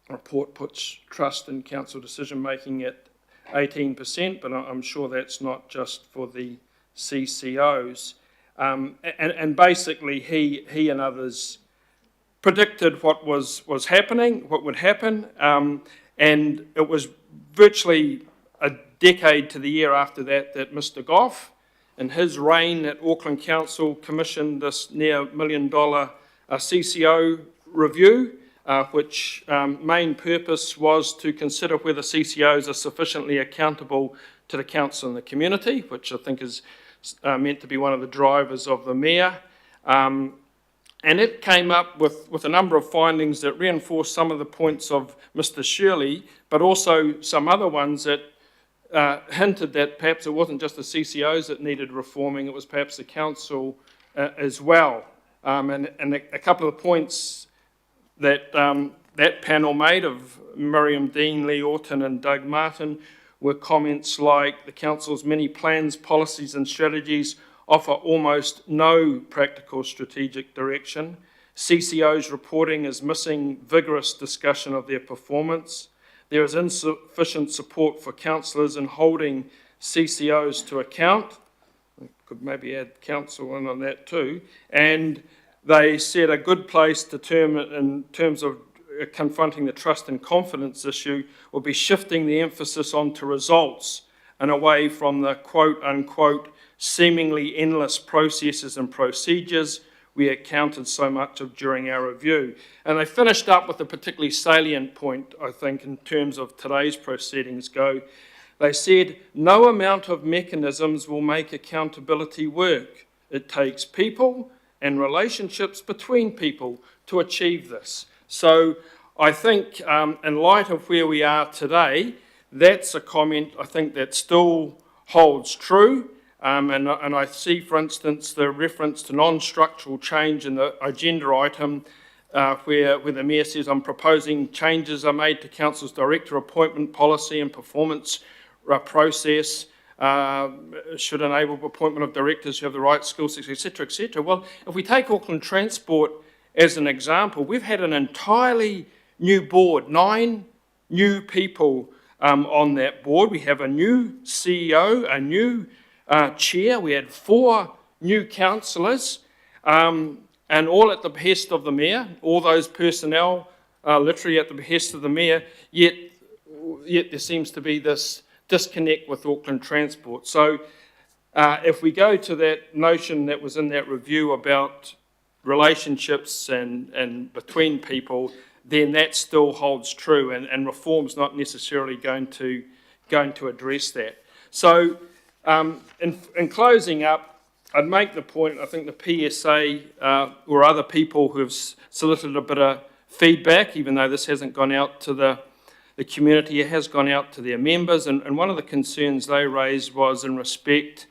report puts trust in council decision making at 18%, but I'm sure that's not just for the CCOs. And basically he and others predicted what was happening, what would happen, and it was virtually a decade to the year after that Mr. Goff, in his reign at Auckland Council, commissioned this near $1 million CCO review, which main purpose was to consider whether CCOs are sufficiently accountable to the council and the community, which I think is meant to be one of the drivers of the mayor. And it came up with a number of findings that reinforced some of the points of Mr. Shirley, but also some other ones that hinted that perhaps it wasn't just the CCOs that needed reforming, it was perhaps the council as well. And a couple of points that that panel made of Miriam Dean, Lee Orton and Doug Martin were comments like the council's many plans, policies and strategies offer almost no practical strategic direction. CCO's reporting is missing vigorous discussion of their performance. There is insufficient support for councillors in holding CCOs to account. We could maybe add council in on that too. And they said a good place to term it in terms of confronting the trust and confidence issue will be shifting the emphasis onto results and away from the quote unquote seemingly endless processes and procedures we accounted so much of during our review. And they finished up with a particularly salient point, I think, in terms of today's proceedings go. They said, no amount of mechanisms will make accountability work. It takes people and relationships between people to achieve this. So I think in light of where we are today, that's a comment I think that still holds true. And I see, for instance, the reference to non-structural change in the agenda item where the Mayor says, I'm proposing changes are made to Council's director appointment policy and performance process, should enable appointment of directors who have the right skill sets, etc., etc. Well, if we take Auckland Transport as an example, we've had an entirely new board, 9 new people on that board. We have a new CEO, a new chair. We had 4 new councillors, and all at the behest of the mayor. All those personnel literally at the behest of the mayor. Yet there seems to be this disconnect with Auckland Transport. So if we go to that notion that was in that review about relationships and between people, then that still holds true, and reform's not necessarily going to address that. So in closing up, I'd make the point, I think the PSA or other people who have solicited a bit of feedback, even though this hasn't gone out to the community, it has gone out to their members, and one of the concerns they raised was in respect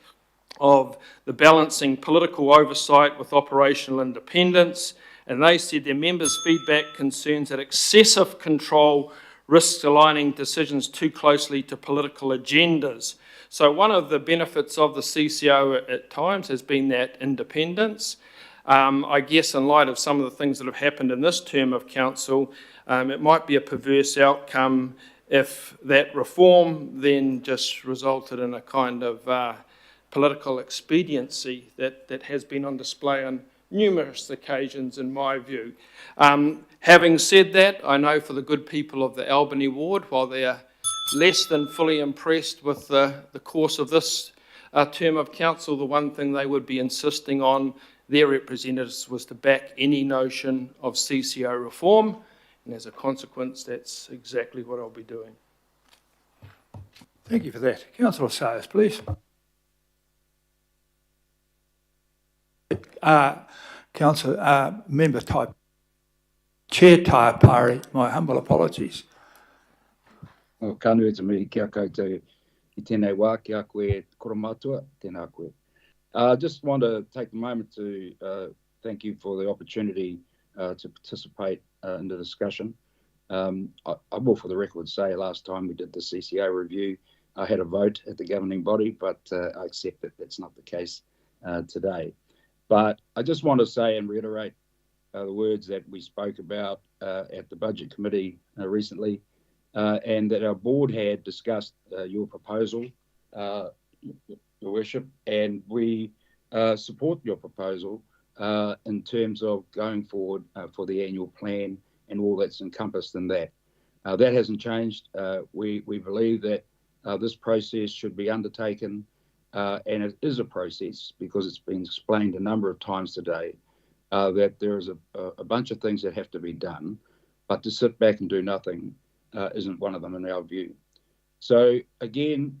of the balancing political oversight with operational independence, and they said their members' feedback concerns that excessive control risks aligning decisions too closely to political agendas. So one of the benefits of the CCO at times has been that independence. I guess in light of some of the things that have happened in this term of council, it might be a perverse outcome if that reform then just resulted in a kind of political expediency that has been on display on numerous occasions in my view. Having said that, I know for the good people of the Albany ward, while they are less than fully impressed with the course of this term of council, the one thing they would be insisting on their representatives was to back any notion of CCO reform, and as a consequence, that's exactly what I'll be doing. Thank you for that. Councillor Sayers, please. Councillor, member type, chair Taipari, my humble apologies. O kanu e te mihi kia koutou I tēnei wā, kia koe koromatua, tēnā koe. I just want to take a moment to thank you for the opportunity to participate in the discussion. I will, for the record, say last time we did the CCO review, I had a vote at the governing body, but I accept that that's not the case today. But I just want to say and reiterate the words that we spoke about at the Budget Committee recently, and that our board had discussed your proposal, Your Worship, and we support your proposal in terms of going forward for the annual plan and all that's encompassed in that. That hasn't changed. We believe that this process should be undertaken, and it is a process because it's been explained a number of times today that there is a bunch of things that have to be done, but to sit back and do nothing isn't one of them in our view. So again,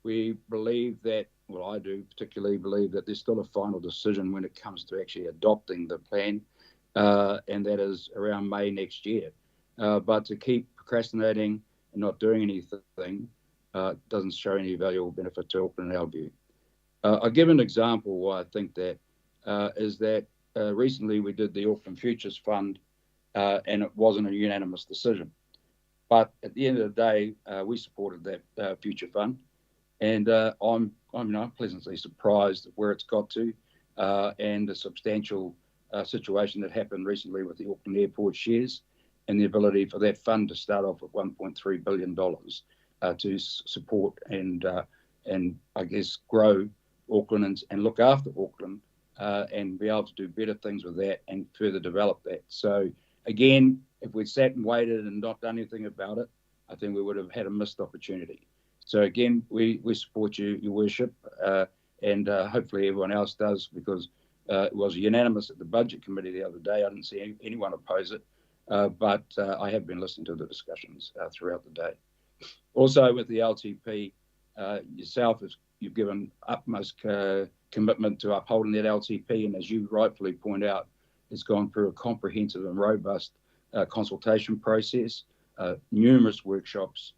we believe that, well, I do particularly believe that there's still a final decision when it comes to actually adopting the plan, and that is around May next year. But to keep procrastinating and not doing anything doesn't show any value or benefit to Auckland in our view. I'll give an example why I think that is that recently we did the Auckland Futures Fund, and it wasn't a unanimous decision. But at the end of the day, we supported that future fund, and I'm pleasantly surprised at where it's got to, and the substantial situation that happened recently with the Auckland Airport shares, and the ability for that fund to start off with $1.3 billion to support and I guess grow Auckland and look after Auckland, and be able to do better things with that and further develop that. So again, if we'd sat and waited and not done anything about it, I think we would have had a missed opportunity. So again, we support you, Your Worship, and hopefully everyone else does, because it was unanimous at the Budget Committee the other day. I didn't see anyone oppose it, but I have been listening to the discussions throughout the day. Also with the LTP, yourself, you've given utmost commitment to upholding that LTP, and as you rightfully point out, it's gone through a comprehensive and robust consultation process, numerous workshops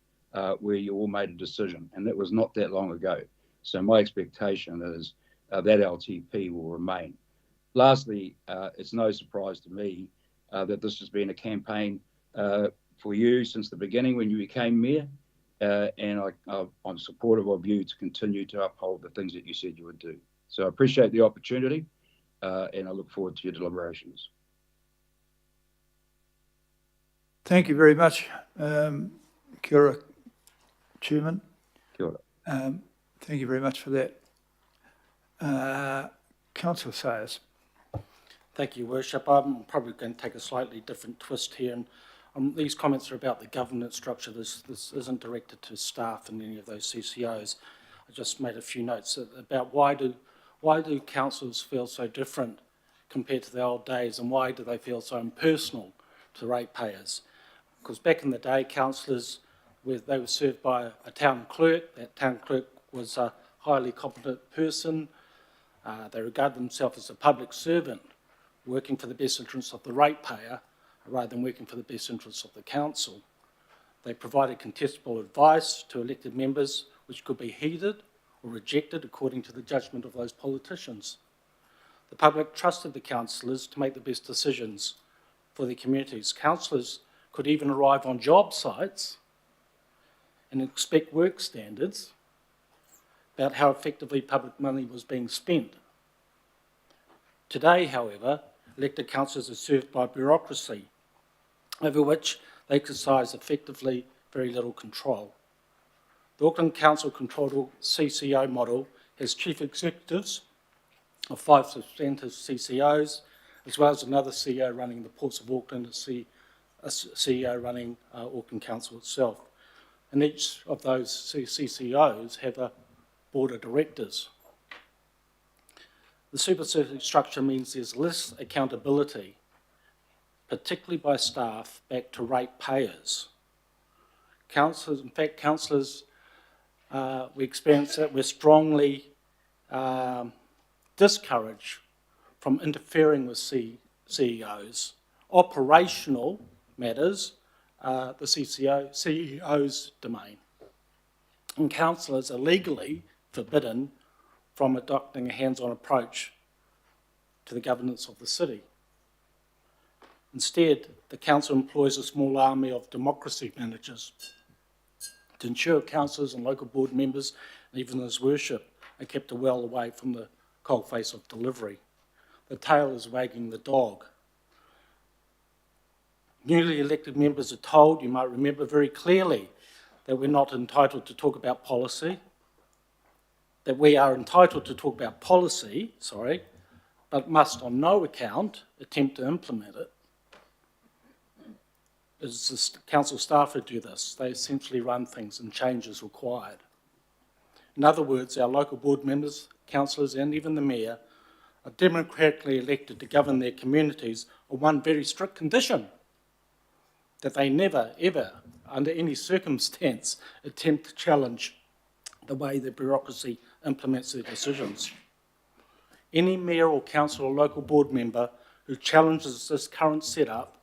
where you all made a decision, and that was not that long ago. So my expectation is that LTP will remain. Lastly, it's no surprise to me that this has been a campaign for you since the beginning when you became mayor, and I'm supportive of you to continue to uphold the things that you said you would do. So I appreciate the opportunity, and I look forward to your deliberations. Thank you very much, Kia ora, Chairman. Kia ora. Thank you very much for that. Councillor Sayers. Thank you, Worship. I'm probably going to take a slightly different twist here. And these comments are about the governance structure. This isn't directed to staff in any of those CCOs. I just made a few notes about why do councils feel so different compared to the old days, and why do they feel so impersonal to ratepayers? Because back in the day, councillors, they were served by a town clerk. That town clerk was a highly competent person. They regarded themselves as a public servant, working for the best interests of the ratepayer rather than working for the best interests of the council. They provided contestable advice to elected members, which could be heeded or rejected according to the judgment of those politicians. The public trusted the councillors to make the best decisions for their communities. Councillors could even arrive on job sites and inspect work standards about how effectively public money was being spent. Today, however, elected councillors are served by bureaucracy, over which they exercise effectively very little control. The Auckland Council controlled CCO model has chief executives of 5 substantive CCOs, as well as another CEO running the Ports of Auckland, a CEO running Auckland Council itself. And each of those CCOs have a board of directors. The superstructure means there's less accountability, particularly by staff, back to ratepayers. Councillors, in fact, councillors, we experience that we're strongly discouraged from interfering with CEOs. Operational matters the CEO's domain. And councillors are legally forbidden from adopting a hands-on approach to the governance of the city. Instead, the council employs a small army of democracy managers to ensure councillors and local board members, and even His Worship, are kept well away from the coalface of delivery. The tail is wagging the dog. Newly elected members are told, you might remember very clearly, that we're not entitled to talk about policy, that we are entitled to talk about policy, but must on no account attempt to implement it. It's the council staff who do this. They essentially run things and change is required. In other words, our local board members, councillors and even the mayor are democratically elected to govern their communities on one very strict condition, that they never, ever, under any circumstance, attempt to challenge the way the bureaucracy implements their decisions. Any mayor or council or local board member who challenges this current setup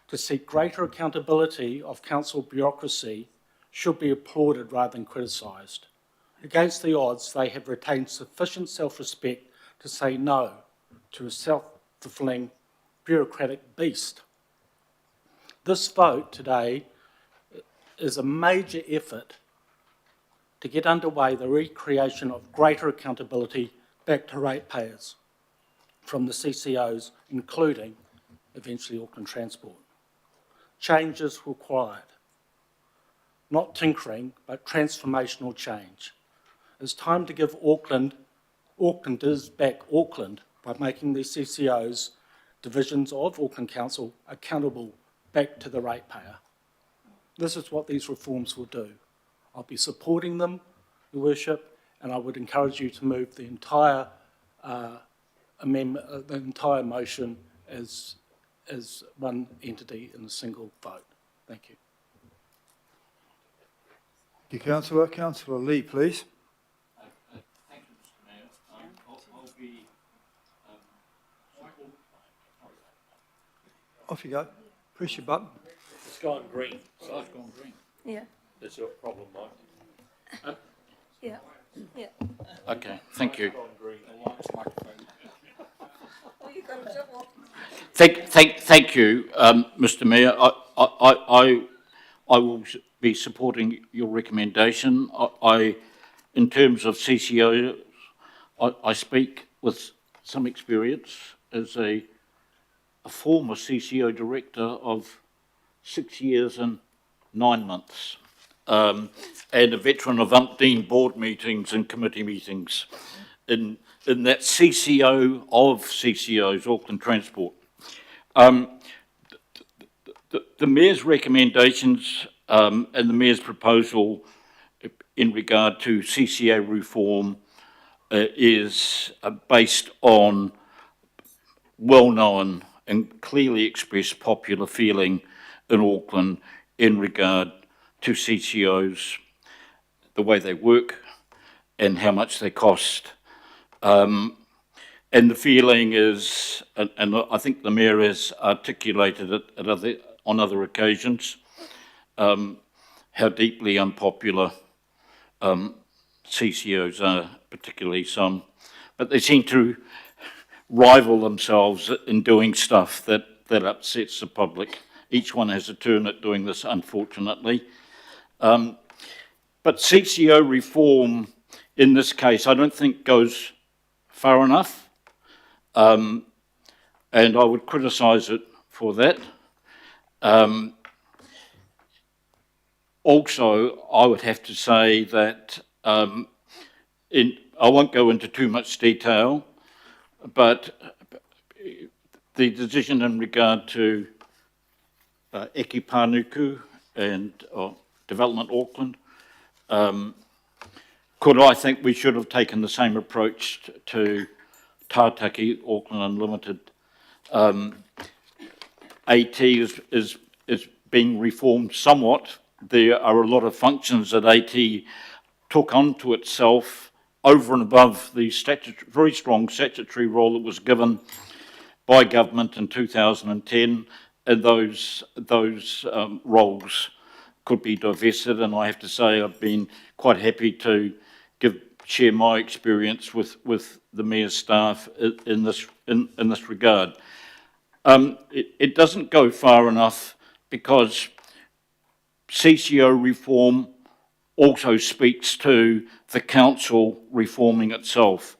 to seek greater accountability of council bureaucracy should be applauded rather than criticised. Against the odds, they have retained sufficient self-respect to say no to a self-fulfilling bureaucratic beast. This vote today is a major effort to get underway the recreation of greater accountability back to ratepayers from the CCOs, including eventually Auckland Transport. Change is required. Not tinkering, but transformational change. It's time to give Aucklanders back Auckland by making the CCOs, divisions of Auckland Council, accountable back to the ratepayer. This is what these reforms will do. I'll be supporting them, Your Worship, and I would encourage you to move the entire amendment, the entire motion as one entity in a single vote. Thank you. Thank you, Councillor. Councillor Lee, please. Thank you, Mr. Mayor. I'll be... Off you go. Press your button. It's gone green. It's gone green. Yeah, That's your problem, Mike. yeah, yeah. Okay, thank you. Oh, you got a double. Thank you, Mr. Mayor. I will be supporting your recommendation. In terms of CCO, I speak with some experience as a former CCO director of 6 years and 9 months, and a veteran of umpteen board meetings and committee meetings in that CCO of CCOs, Auckland Transport. The Mayor's recommendations and the Mayor's proposal in regard to CCA reform is based on well-known and clearly expressed popular feeling in Auckland in regard to CCOs, the way they work and how much they cost. And the feeling is, and I think the Mayor has articulated it on other occasions, how deeply unpopular CCOs are, particularly some, but they seem to rival themselves in doing stuff that upsets the public. Each one has a turn at doing this, unfortunately. But CCO reform, in this case, I don't think goes far enough, and I would criticise it for that. Also, I would have to say that I won't go into too much detail, but the decision in regard to Eki Panuku and Development Auckland, I think we should have taken the same approach to Tātaki, Auckland Unlimited. AT is being reformed somewhat. There are a lot of functions that AT took onto itself over and above the very strong statutory role that was given by government in 2010 and those roles could be divested. And I have to say I've been quite happy to share my experience with the Mayor's staff in this regard. It doesn't go far enough because CCO reform also speaks to the council reforming itself.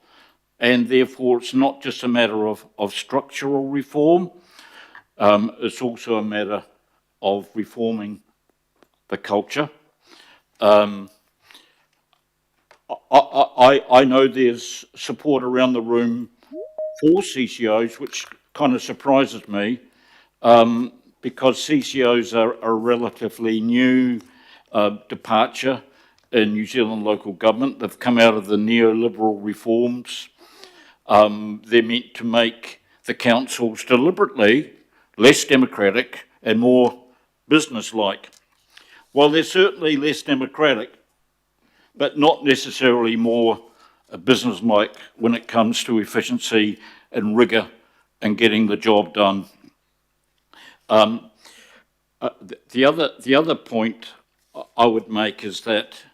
And therefore, it's not just a matter of structural reform, it's also a matter of reforming the culture. I know there's support around the room for CCOs, which kind of surprises me, because CCOs are a relatively new departure in New Zealand local government. They've come out of the neoliberal reforms. They're meant to make the councils deliberately less democratic and more business-like. Well, they're certainly less democratic, but not necessarily more business-like when it comes to efficiency and rigour and getting the job done. The other point I would make is that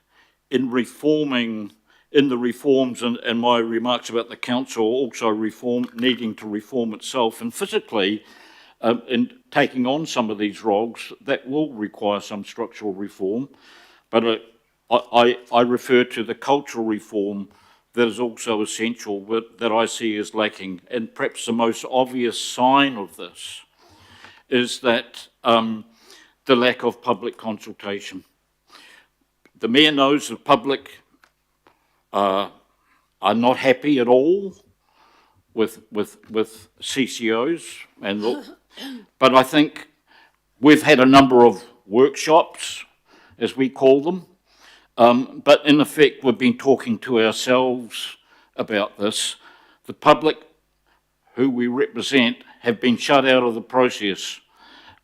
in the reforms and my remarks about the council also needing to reform itself, and physically in taking on some of these roles, that will require some structural reform. But I refer to the cultural reform that is also essential, but that I see as lacking. And perhaps the most obvious sign of this is that the lack of public consultation. The Mayor knows the public are not happy at all with CCOs, but I think we've had a number of workshops, as we call them, but in effect we've been talking to ourselves about this. The public who we represent have been shut out of the process.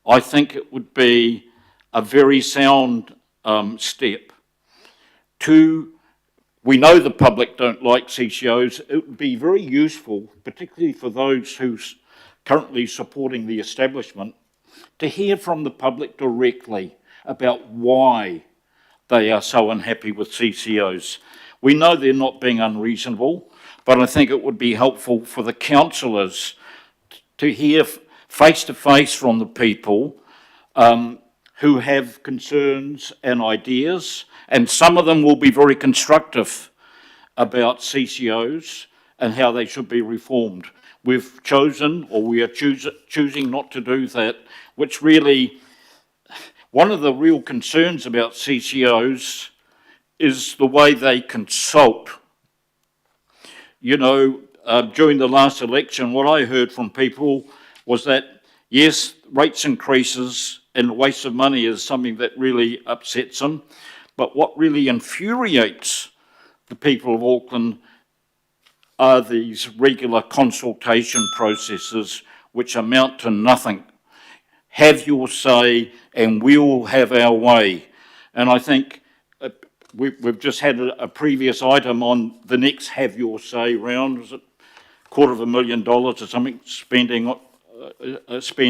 I think it would be a very sound step to, we know the public don't like CCOs, it would be very useful, particularly for those who's currently supporting the establishment, to hear from the public directly about why they are so unhappy with CCOs. We know they're not being unreasonable, but I think it would be helpful for the councillors to hear face-to-face from the people who have concerns and ideas, and some of them will be very constructive about CCOs and how they should be reformed. We've chosen, or we are choosing not to do that, which really, one of the real concerns about CCOs is the way they consult. You know, during the last election, what I heard from people was that, yes, rates increases and waste of money is something that really upsets them, but what really infuriates the people of Auckland are these regular consultation processes which amount to nothing. Have your say and we'll have our way. And I think we've just had a previous item on the next have your say round. Was it $250,000 or something spend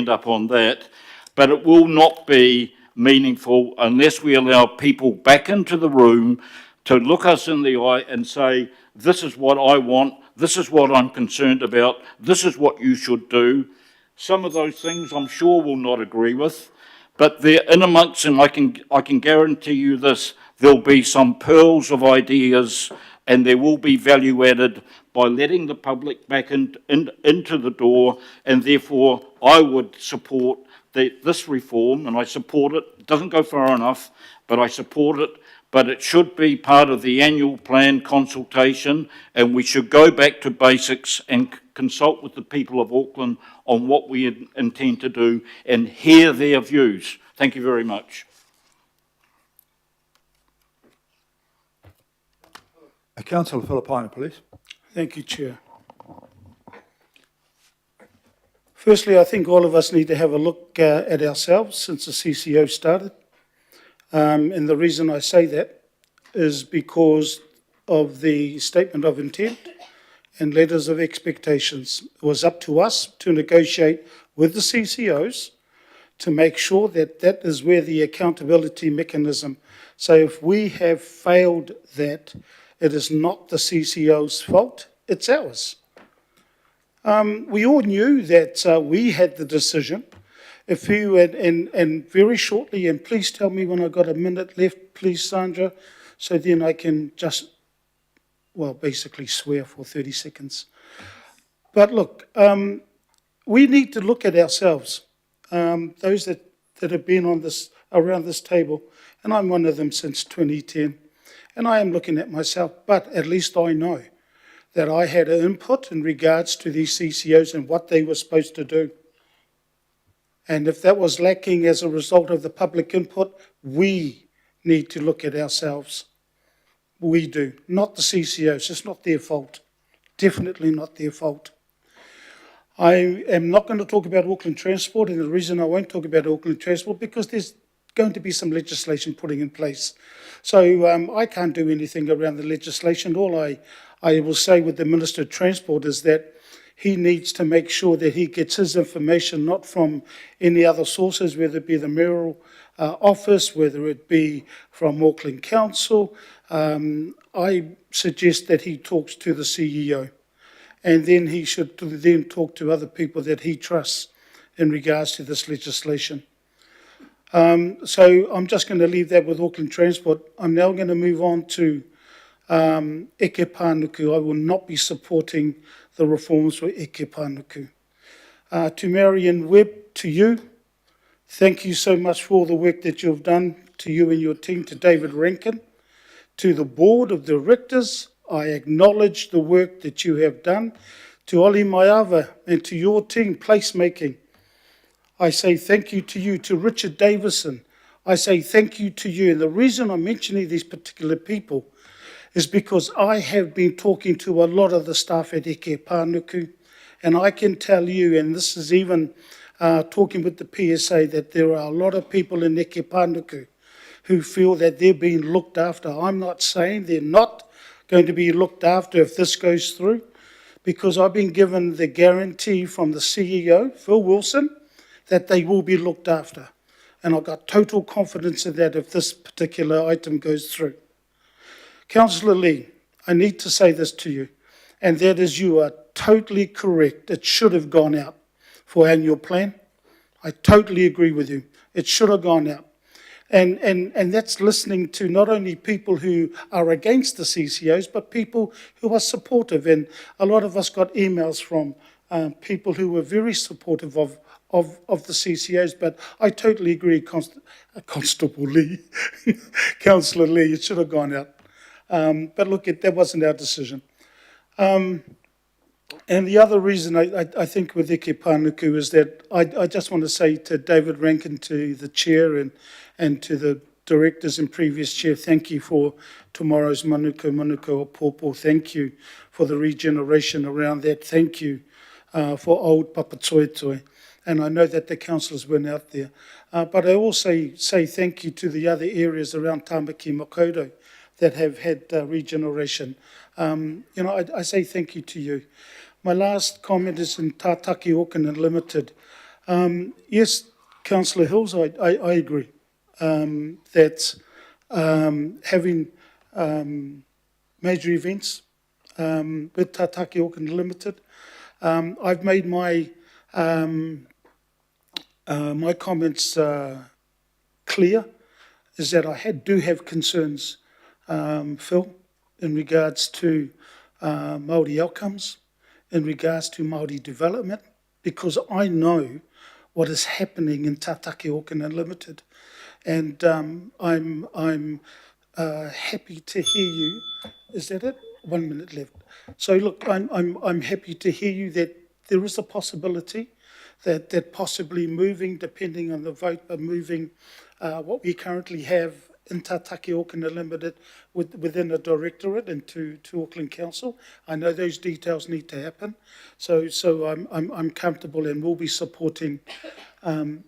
up on that? But it will not be meaningful unless we allow people back into the room to look us in the eye and say, this is what I want, this is what I'm concerned about, this is what you should do. Some of those things I'm sure will not agree with, but they're in amongst, and I can guarantee you this, there'll be some pearls of ideas and there will be value added by letting the public back into the door, and therefore I would support this reform, and I support it. It doesn't go far enough, but I support it. But it should be part of the annual plan consultation, and we should go back to basics and consult with the people of Auckland on what we intend to do and hear their views. Thank you very much. Councillor Filipina, please. Thank you, Chair. Firstly, I think all of us need to have a look at ourselves since the CCO started. And the reason I say that is because of the statement of intent and letters of expectations. It was up to us to negotiate with the CCOs to make sure that that is where the accountability mechanism. So if we have failed that, it is not the CCO's fault, it's ours. We all knew that we had the decision. If you, and very shortly, and please tell me when I've got a minute left, please, Sandra, so then I can just, well, basically swear for 30 seconds. But look, we need to look at ourselves, those that have been on this, around this table, and I'm one of them since 2010, and I am looking at myself, but at least I know that I had an input in regards to these CCOs and what they were supposed to do. And if that was lacking as a result of the public input, we need to look at ourselves. We do, not the CCOs. It's not their fault. Definitely not their fault. I am not going to talk about Auckland Transport, and the reason I won't talk about Auckland Transport, because there's going to be some legislation putting in place. So I can't do anything around the legislation. All I will say with the Minister of Transport is that he needs to make sure that he gets his information not from any other sources, whether it be the mayoral office, whether it be from Auckland Council. I suggest that he talks to the CEO, and then he should then talk to other people that he trusts in regards to this legislation. So I'm just going to leave that with Auckland Transport. I'm now going to move on to Eke Pānuku. I will not be supporting the reforms for Eke Pānuku. To Marion Webb, to you, thank you so much for all the work that you've done, to you and your team, to David Rankin, to the board of directors. I acknowledge the work that you have done. To Oli Maiava and to your team, placemaking, I say thank you to you. To Richard Davison, I say thank you to you. And the reason I'm mentioning these particular people is because I have been talking to a lot of the staff at Eke Pānuku, and I can tell you, and this is even talking with the PSA, that there are a lot of people in Eke Pānuku who feel that they're being looked after. I'm not saying they're not going to be looked after if this goes through, because I've been given the guarantee from the CEO, Phil Wilson, that they will be looked after. And I've got total confidence in that if this particular item goes through. Councillor Lee, I need to say this to you, and that is you are totally correct. It should have gone out for annual plan. I totally agree with you. It should have gone out. And that's listening to not only people who are against the CCOs, but people who are supportive. And a lot of us got emails from people who were very supportive of the CCOs, but I totally agree, Constable Lee, Councillor Lee, it should have gone out. But look, that wasn't our decision. And the other reason I think with Eke Pānuku is that I just want to say to David Rankin, to the chair and to the directors and previous chair, thank you for tomorrow's Manuka o Pōpō. Thank you for the regeneration around that. Thank you for old Papatoetoe. And I know that the councillors went out there. But I also say thank you to the other areas around Tāmaki Makaurau that have had regeneration. I say thank you to you. My last comment is in Tātaki Auckland Unlimited. Yes, Councillor Hills, I agree that having major events with Tātaki Auckland Unlimited, I've made my my comments clear, is that I do have concerns, Phil, in regards to Māori outcomes, in regards to Māori development, because I know what is happening in Tātaki Auckland Unlimited. And I'm happy to hear you. Is that it? 1 minute left. So look, I'm happy to hear you that there is a possibility that possibly moving, depending on the vote, but moving what we currently have in Tātaki Auckland Unlimited within a directorate into Auckland Council. I know those details need to happen, so I'm comfortable and will be supporting Tātaki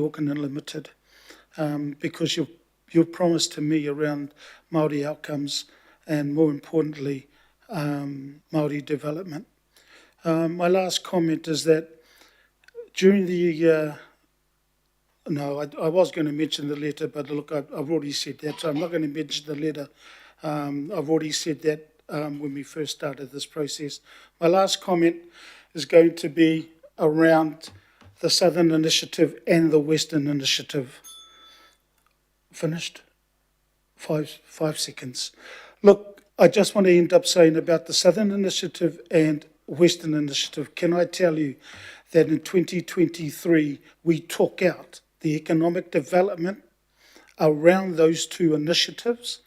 Auckland Unlimited because you've promised to me around Māori outcomes and, more importantly, Māori development. My last comment is that during the, no, I was going to mention the letter, but look, I've already said that, so I'm not going to mention the letter. I've already said that when we first started this process. My last comment is going to be around the Southern Initiative and the Western Initiative. Finished? 5 seconds. Look, I just want to end up saying about the Southern Initiative and Western Initiative. Can I tell you that in 2023 we took out the economic development around those two initiatives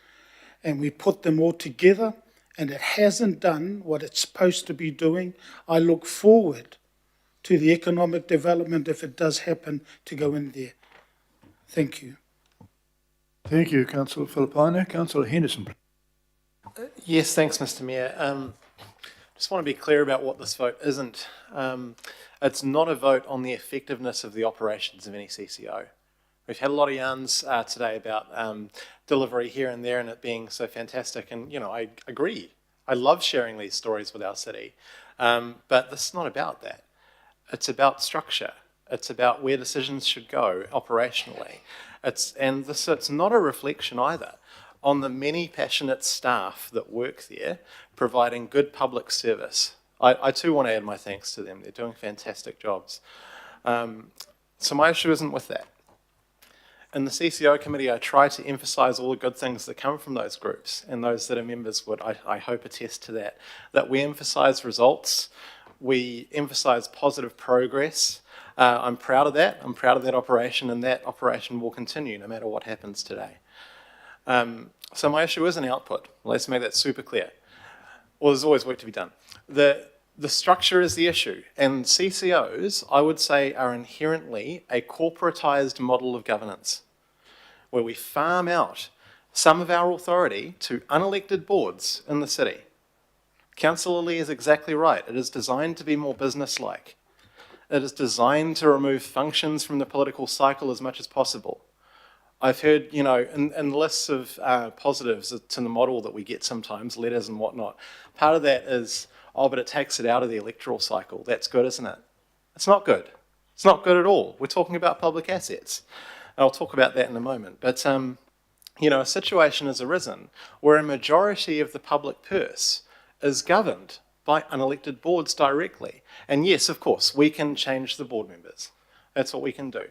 and we put them all together, and it hasn't done what it's supposed to be doing. I look forward to the economic development, if it does happen, to go in there. Thank you. Thank you, Councillor Filipaina. Councillor Henderson. Yes, thanks, Mr. Mayor. Just want to be clear about what this vote isn't. It's not a vote on the effectiveness of the operations of any CCO. We've had a lot of yarns today about delivery here and there and it being so fantastic. And, you know, I agree. I love sharing these stories with our city. But this is not about that. It's about structure. It's about where decisions should go operationally. It's not a reflection either on the many passionate staff that work there providing good public service. I too want to add my thanks to them. They're doing fantastic jobs. So my issue isn't with that. In the CCO committee, I try to emphasise all the good things that come from those groups, and those that are members would, I hope, attest to that we emphasise results, we emphasise positive progress. I'm proud of that. I'm proud of that operation, and that operation will continue no matter what happens today. So my issue is an output. Let's make that super clear. Well, there's always work to be done. The structure is the issue, and CCOs, I would say, are inherently a corporatised model of governance, where we farm out some of our authority to unelected boards in the city. Councillor Lee is exactly right. It is designed to be more business-like. It is designed to remove functions from the political cycle as much as possible. I've heard, you know, in lists of positives to the model that we get sometimes, letters and whatnot, part of that is, oh, but it takes it out of the electoral cycle. That's good, isn't it? It's not good. It's not good at all. We're talking about public assets. I'll talk about that in a moment. But, you know, a situation has arisen where a majority of the public purse is governed by unelected boards directly. And yes, of course, we can change the board members. That's what we can do.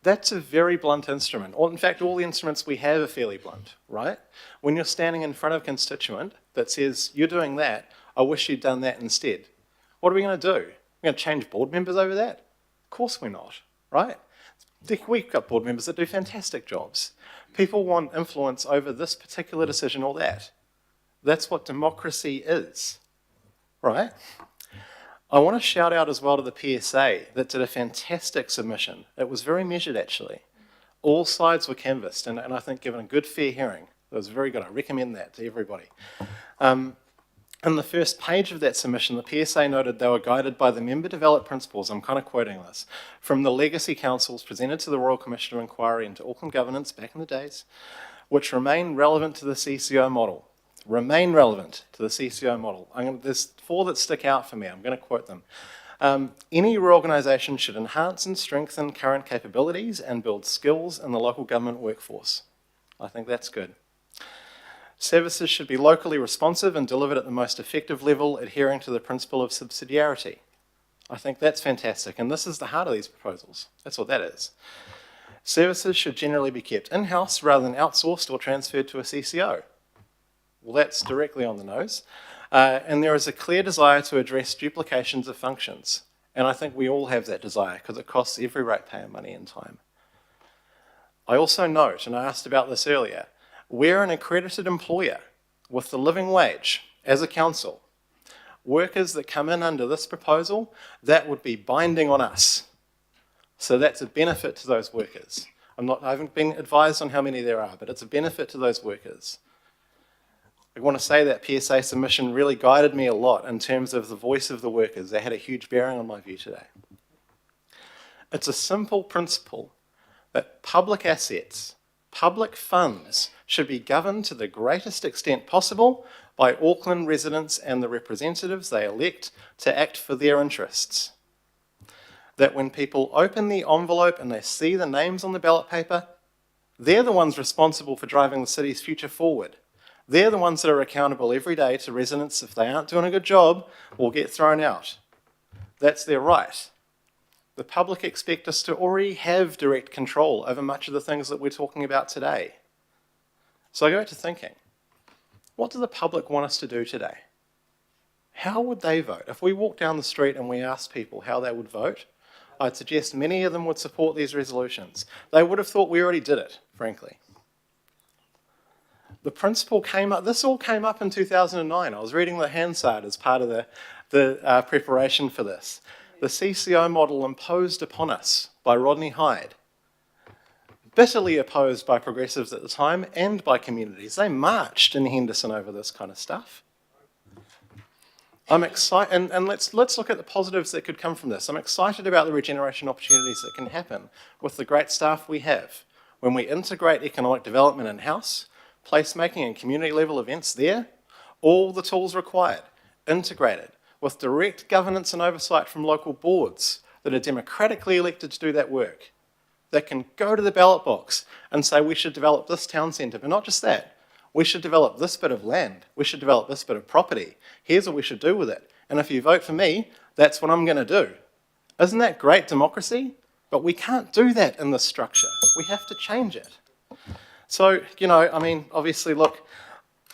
That's a very blunt instrument. Or in fact, all the instruments we have are fairly blunt, right? When you're standing in front of a constituent that says, you're doing that, I wish you'd done that instead. What are we going to do? We're going to change board members over that? Of course we're not, right? We've got board members that do fantastic jobs. People want influence over this particular decision or that. That's what democracy is, right? I want to shout out as well to the PSA that did a fantastic submission. It was very measured, actually. All sides were canvassed, and I think given a good, fair hearing. It was very good. I recommend that to everybody. In the first page of that submission, the PSA noted they were guided by the member-developed principles, I'm kind of quoting this, from the legacy councils presented to the Royal Commission of Inquiry into Auckland governance back in the days, which remain relevant to the CCO model. Remain relevant to the CCO model. There's 4 that stick out for me. I'm going to quote them. Any reorganisation should enhance and strengthen current capabilities and build skills in the local government workforce. I think that's good. Services should be locally responsive and delivered at the most effective level, adhering to the principle of subsidiarity. I think that's fantastic, and this is the heart of these proposals. That's what that is. Services should generally be kept in-house rather than outsourced or transferred to a CCO. Well, that's directly on the nose. And there is a clear desire to address duplications of functions. And I think we all have that desire because it costs every ratepayer money and time. I also note, and I asked about this earlier, we're an accredited employer with the living wage as a council. Workers that come in under this proposal, that would be binding on us. So that's a benefit to those workers. I haven't been advised on how many there are, but it's a benefit to those workers. I want to say that PSA submission really guided me a lot in terms of the voice of the workers. They had a huge bearing on my view today. It's a simple principle that public assets Public funds should be governed to the greatest extent possible by Auckland residents and the representatives they elect to act for their interests. That when people open the envelope and they see the names on the ballot paper, they're the ones responsible for driving the city's future forward. They're the ones that are accountable every day to residents if they aren't doing a good job or get thrown out. That's their right. The public expect us to already have direct control over much of the things that we're talking about today. So I go back to thinking, what do the public want us to do today? How would they vote? If we walked down the street and we asked people how they would vote, I'd suggest many of them would support these resolutions. They would have thought we already did it, frankly. The principle came up, this all came up in 2009. I was reading the Hansard as part of the preparation for this. The CCO model imposed upon us by Rodney Hyde, bitterly opposed by progressives at the time and by communities. They marched in Henderson over this kind of stuff. I'm excited, and let's look at the positives that could come from this. I'm excited about the regeneration opportunities that can happen with the great staff we have. When we integrate economic development in-house, placemaking and community level events there, all the tools required, integrated, with direct governance and oversight from local boards that are democratically elected to do that work, that can go to the ballot box and say we should develop this town centre, but not just that. We should develop this bit of land. We should develop this bit of property. Here's what we should do with it. And if you vote for me, that's what I'm going to do. Isn't that great democracy? But we can't do that in this structure. We have to change it. So, you know, I mean, obviously, look,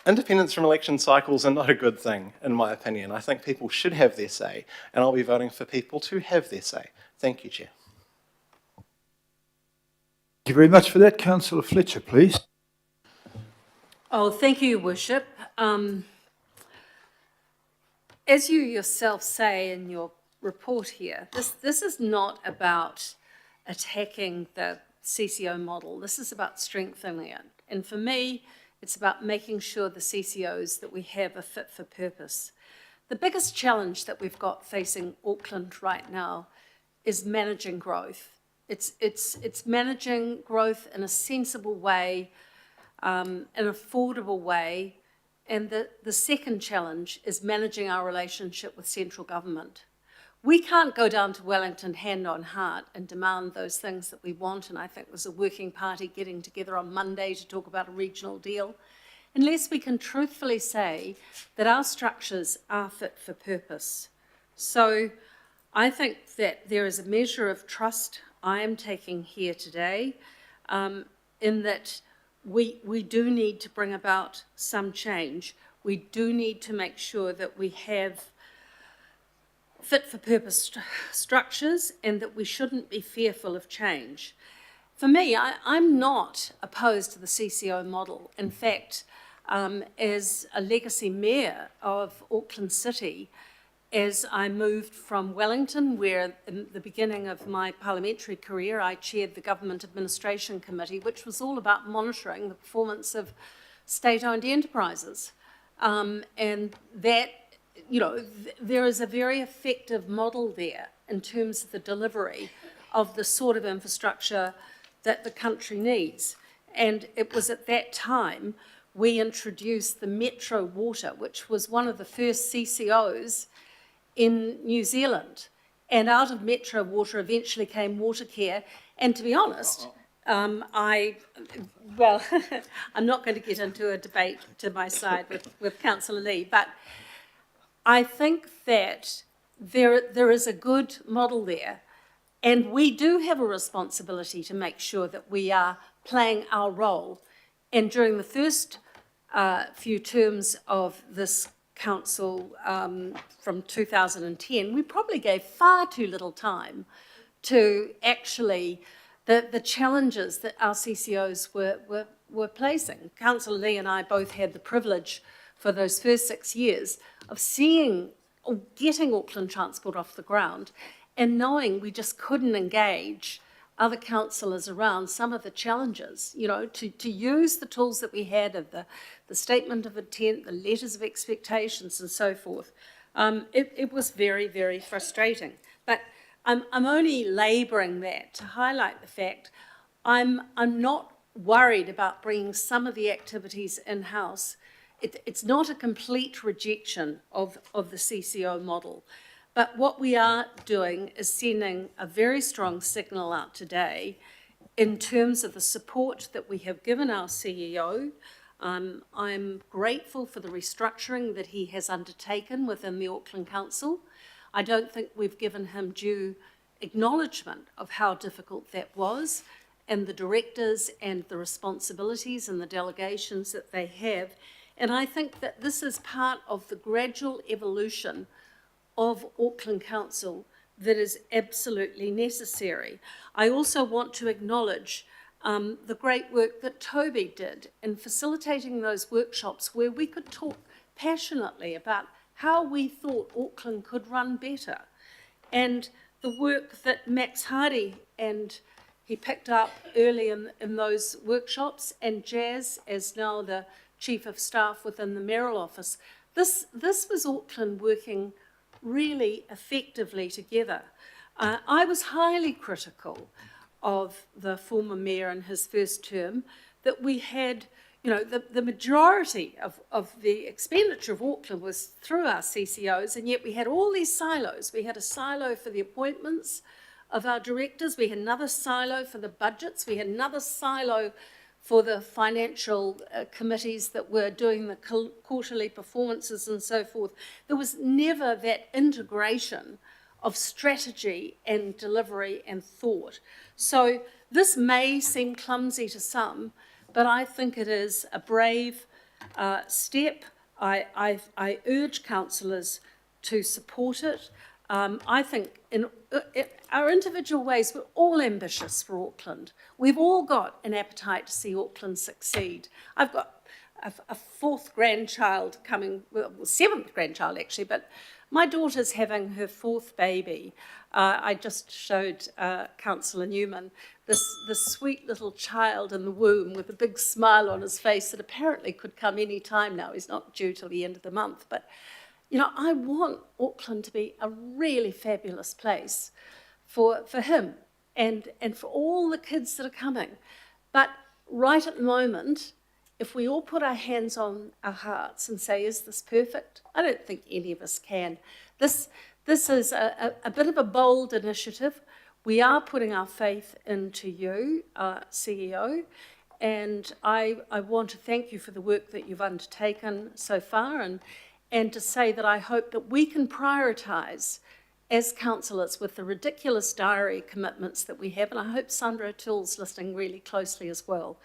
independence from election cycles are not a good thing, in my opinion. I think people should have their say, and I'll be voting for people to have their say. Thank you, Chair. Thank you very much for that. Councillor Fletcher, please. Oh, thank you, Worship. As you yourself say in your report here, this is not about attacking the CCO model. This is about strengthening it. And for me, it's about making sure the CCOs that we have are fit for purpose. The biggest challenge that we've got facing Auckland right now is managing growth. It's managing growth in a sensible way, an affordable way, and the second challenge is managing our relationship with central government. We can't go down to Wellington hand on heart and demand those things that we want, and I think there's a working party getting together on Monday to talk about a regional deal, unless we can truthfully say that our structures are fit for purpose. So I think that there is a measure of trust I am taking here today, in that we do need to bring about some change. We do need to make sure that we have fit-for-purpose structures and that we shouldn't be fearful of change. For me, I'm not opposed to the CCO model. In fact, as a legacy mayor of Auckland City, as I moved from Wellington, where in the beginning of my parliamentary career, I chaired the Government Administration Committee, which was all about monitoring the performance of state-owned enterprises. And that, you know, there is a very effective model there in terms of the delivery of the sort of infrastructure that the country needs. And it was at that time we introduced the Metro Water, which was one of the first CCOs in New Zealand. And out of Metro Water eventually came Watercare. And to be honest, I'm not going to get into a debate to my side with Councillor Lee, but I think that there is a good model there, and we do have a responsibility to make sure that we are playing our role. And during the first few terms of this council from 2010, we probably gave far too little time to actually the challenges that our CCOs were placing. Councillor Lee and I both had the privilege for those first 6 years of seeing or getting Auckland Transport off the ground and knowing we just couldn't engage other councillors around some of the challenges, you know, to use the tools that we had of the statement of intent, the letters of expectations and so forth. It was very, very frustrating. But I'm only labouring that to highlight the fact I'm not worried about bringing some of the activities in-house. It's not a complete rejection of the CCO model. But what we are doing is sending a very strong signal out today in terms of the support that we have given our CEO. I'm grateful for the restructuring that he has undertaken within the Auckland Council. I don't think we've given him due acknowledgement of how difficult that was, and the directors and the responsibilities and the delegations that they have. And I think that this is part of the gradual evolution of Auckland Council that is absolutely necessary. I also want to acknowledge the great work that Toby did in facilitating those workshops where we could talk passionately about how we thought Auckland could run better. And the work that Max Hardy and he picked up early in those workshops, and Jazz, as now the Chief of Staff within the Mayoral Office, this was Auckland working really effectively together. I was highly critical of the former mayor in his first term, that we had, you know, the majority of the expenditure of Auckland was through our CCOs, and yet we had all these silos. We had a silo for the appointments of our directors, we had another silo for the budgets, we had another silo for the financial committees that were doing the quarterly performances and so forth. There was never that integration of strategy and delivery and thought. So this may seem clumsy to some, but I think it is a brave step. I urge councillors to support it. I think in our individual ways, we're all ambitious for Auckland. We've all got an appetite to see Auckland succeed. I've got a fourth grandchild coming, well, seventh grandchild actually, but my daughter's having her fourth baby. I just showed Councillor Newman this sweet little child in the womb with a big smile on his face that apparently could come any time now. He's not due till the end of the month, but you know, I want Auckland to be a really fabulous place for him and for all the kids that are coming. But right at the moment, if we all put our hands on our hearts and say, is this perfect? I don't think any of us can. This is a bit of a bold initiative. We are putting our faith into you, CEO, and I want to thank you for the work that you've undertaken so far, and to say that I hope that we can prioritise as councillors with the ridiculous diary commitments that we have, and I hope Sandra O'Toole's listening really closely as well,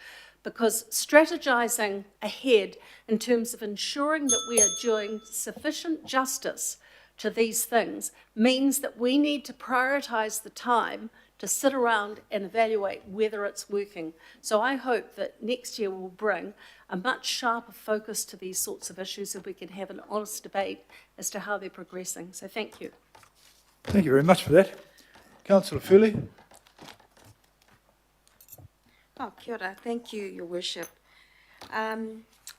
because strategising ahead in terms of ensuring that we are doing sufficient justice to these things means that we need to prioritise the time to sit around and evaluate whether it's working. So I hope that next year will bring a much sharper focus to these sorts of issues, and we can have an honest debate as to how they're progressing. So thank you. Thank you very much for that. Councillor Furley. Oh, kia ora. Thank you, Your Worship.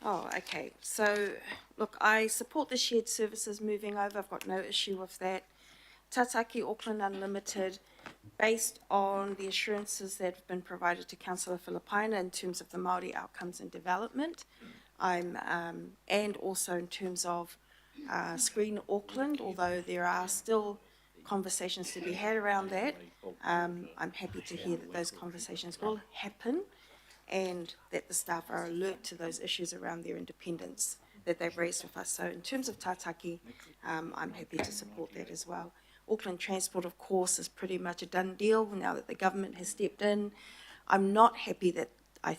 Okay. So, look, I support the shared services moving over. I've got no issue with that. Tātaki Auckland Unlimited, based on the assurances that have been provided to Councillor Filipaina in terms of the Māori outcomes and development, and also in terms of Screen Auckland, although there are still conversations to be had around that. I'm happy to hear that those conversations will happen and that the staff are alert to those issues around their independence that they've raised with us. So in terms of Tātaki, I'm happy to support that as well. Auckland Transport, of course, is pretty much a done deal now that the government has stepped in. I'm not happy that I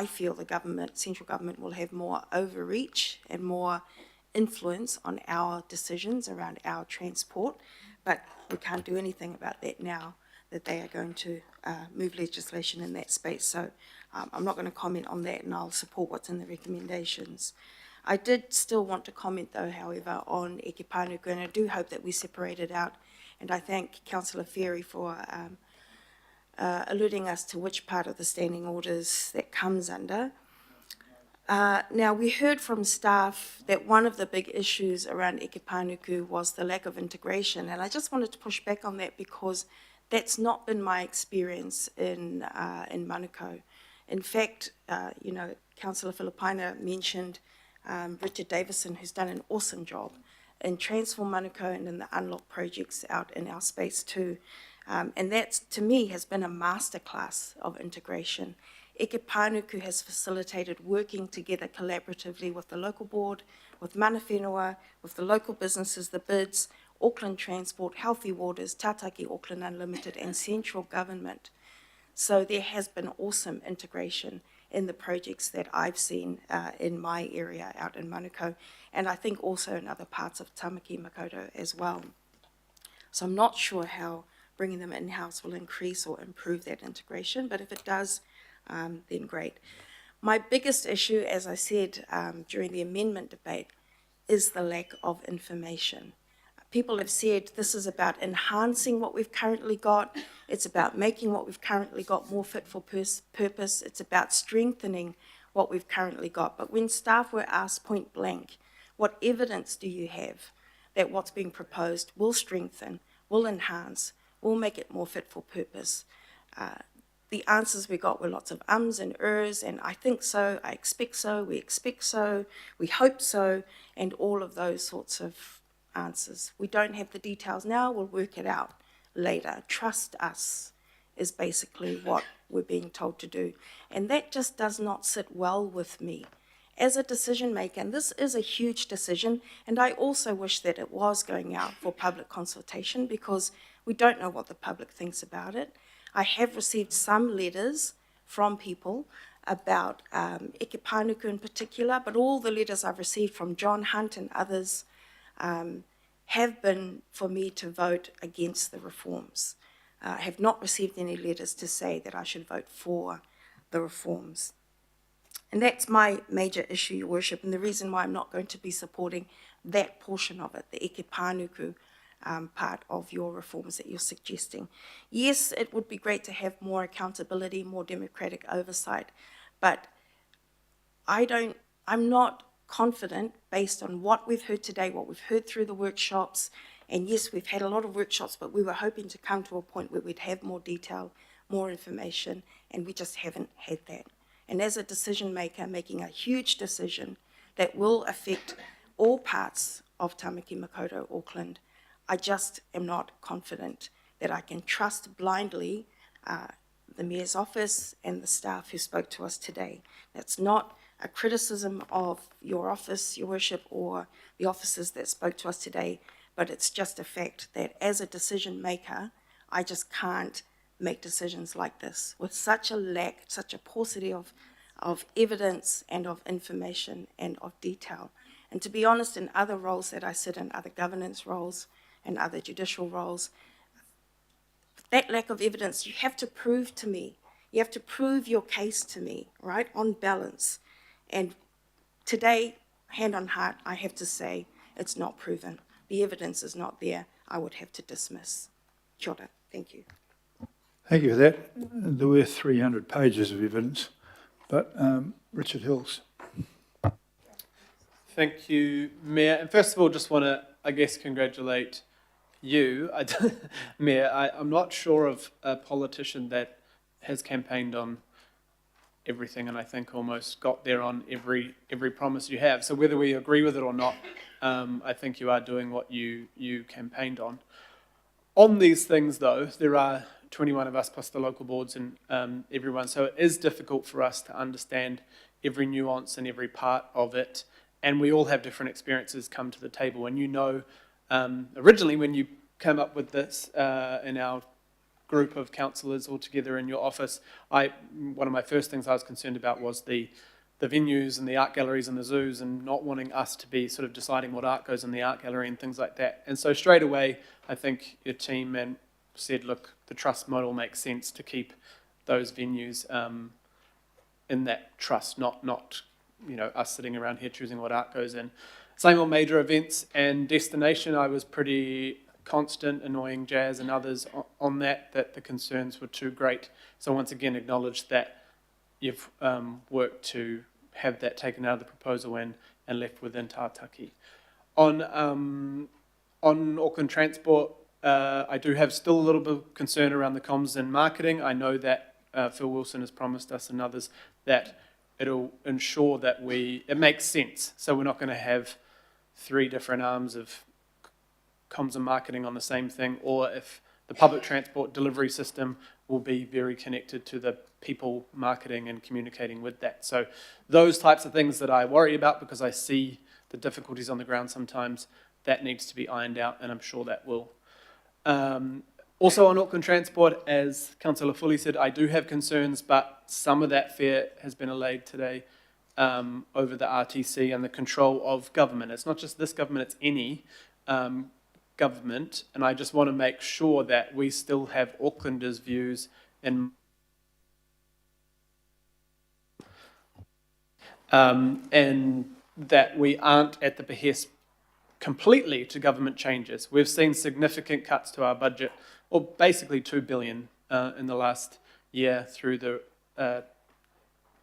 feel the government, central government, will have more overreach and more influence on our decisions around our transport, but we can't do anything about that now that they are going to move legislation in that space. So I'm not going to comment on that, and I'll support what's in the recommendations. I did still want to comment, though, however, on Eke Panuku, and I do hope that we separate it out. And I thank Councillor Ferry for alerting us to which part of the standing orders that comes under. Now, we heard from staff that one of the big issues around Eke Panuku was the lack of integration, and I just wanted to push back on that because that's not been my experience in Manukau. In fact, Councillor Filipina mentioned Richard Davison, who's done an awesome job in Transform Manukau and in the Unlock projects out in our space too. And that, to me, has been a masterclass of integration. Eke Pānuku has facilitated working together collaboratively with the local board, with mana whenua, with the local businesses, the bids, Auckland Transport, Healthy Waters, Tātaki Auckland Unlimited, and central government. So there has been awesome integration in the projects that I've seen in my area out in Manukau, and I think also in other parts of Tamaki Makaurau as well. So I'm not sure how bringing them in-house will increase or improve that integration, but if it does, then great. My biggest issue, as I said during the amendment debate, is the lack of information. People have said this is about enhancing what we've currently got. It's about making what we've currently got more fit for purpose. It's about strengthening what we've currently got. But when staff were asked point blank, what evidence do you have that what's being proposed will strengthen, will enhance, will make it more fit for purpose? The answers we got were lots of ums and ers, and I think so, I expect so, we expect so, we hope so, and all of those sorts of answers. We don't have the details now, we'll work it out later. Trust us is basically what we're being told to do. And that just does not sit well with me as a decision maker. And this is a huge decision, and I also wish that it was going out for public consultation, because we don't know what the public thinks about it. I have received some letters from people about Eke Pānuku in particular, but all the letters I've received from John Hunt and others have been for me to vote against the reforms. I have not received any letters to say that I should vote for the reforms. And that's my major issue, Your Worship, and the reason why I'm not going to be supporting that portion of it, the Eke Pānuku part of your reforms that you're suggesting. Yes, it would be great to have more accountability, more democratic oversight, but I'm not confident based on what we've heard today, what we've heard through the workshops, and yes, we've had a lot of workshops, but we were hoping to come to a point where we'd have more detail, more information, and we just haven't had that. And as a decision maker, making a huge decision that will affect all parts of Tamaki Makaurau, Auckland, I just am not confident that I can trust blindly the Mayor's office and the staff who spoke to us today. That's not a criticism of your office, Your Worship, or the officers that spoke to us today, but it's just a fact that as a decision maker, I just can't make decisions like this with such a lack, such a paucity of evidence and of information and of detail. And to be honest, in other roles that I sit in, other governance roles and other judicial roles, that lack of evidence, you have to prove to me, you have to prove your case to me, right, on balance. And today, hand on heart, I have to say it's not proven. The evidence is not there. I would have to dismiss. Kia ora. Thank you. Thank you for that. There were 300 pages of evidence, but Richard Hills. Thank you, Mayor. And first of all, just want to, I guess, congratulate you, Mayor. I'm not sure of a politician that has campaigned on everything, and I think almost got there on every promise you have. So whether we agree with it or not, I think you are doing what you campaigned on. On these things, though, there are 21 of us plus the local boards and everyone, so it is difficult for us to understand every nuance and every part of it, and we all have different experiences come to the table. And you know, originally when you came up with this in our group of councillors all together in your office, one of my first things I was concerned about was the venues and the art galleries and the zoos, and not wanting us to be sort of deciding what art goes in the art gallery and things like that. And so straight away, I think your team said, look, the trust model makes sense to keep those venues in that trust, not us sitting around here choosing what art goes in. Same on major events and destination. I was pretty constant, annoying Jazz and others on that the concerns were too great. So once again, acknowledge that you've worked to have that taken out of the proposal and left within Tātaki. On Auckland Transport, I do have still a little bit of concern around the comms and marketing. I know that Phil Wilson has promised us and others, that it'll ensure that it makes sense. So we're not going to have 3 different arms of comms and marketing on the same thing, or if the public transport delivery system will be very connected to the people marketing and communicating with that. So those types of things that I worry about, because I see the difficulties on the ground sometimes, that needs to be ironed out, and I'm sure that will. Also on Auckland Transport, as Councillor Foley said, I do have concerns, but some of that fare has been allayed today over the RTC and the control of government. It's not just this government, it's any government, and I just want to make sure that we still have Aucklanders' views and that we aren't at the behest completely to government changes. We've seen significant cuts to our budget, or basically $2 billion in the last year through the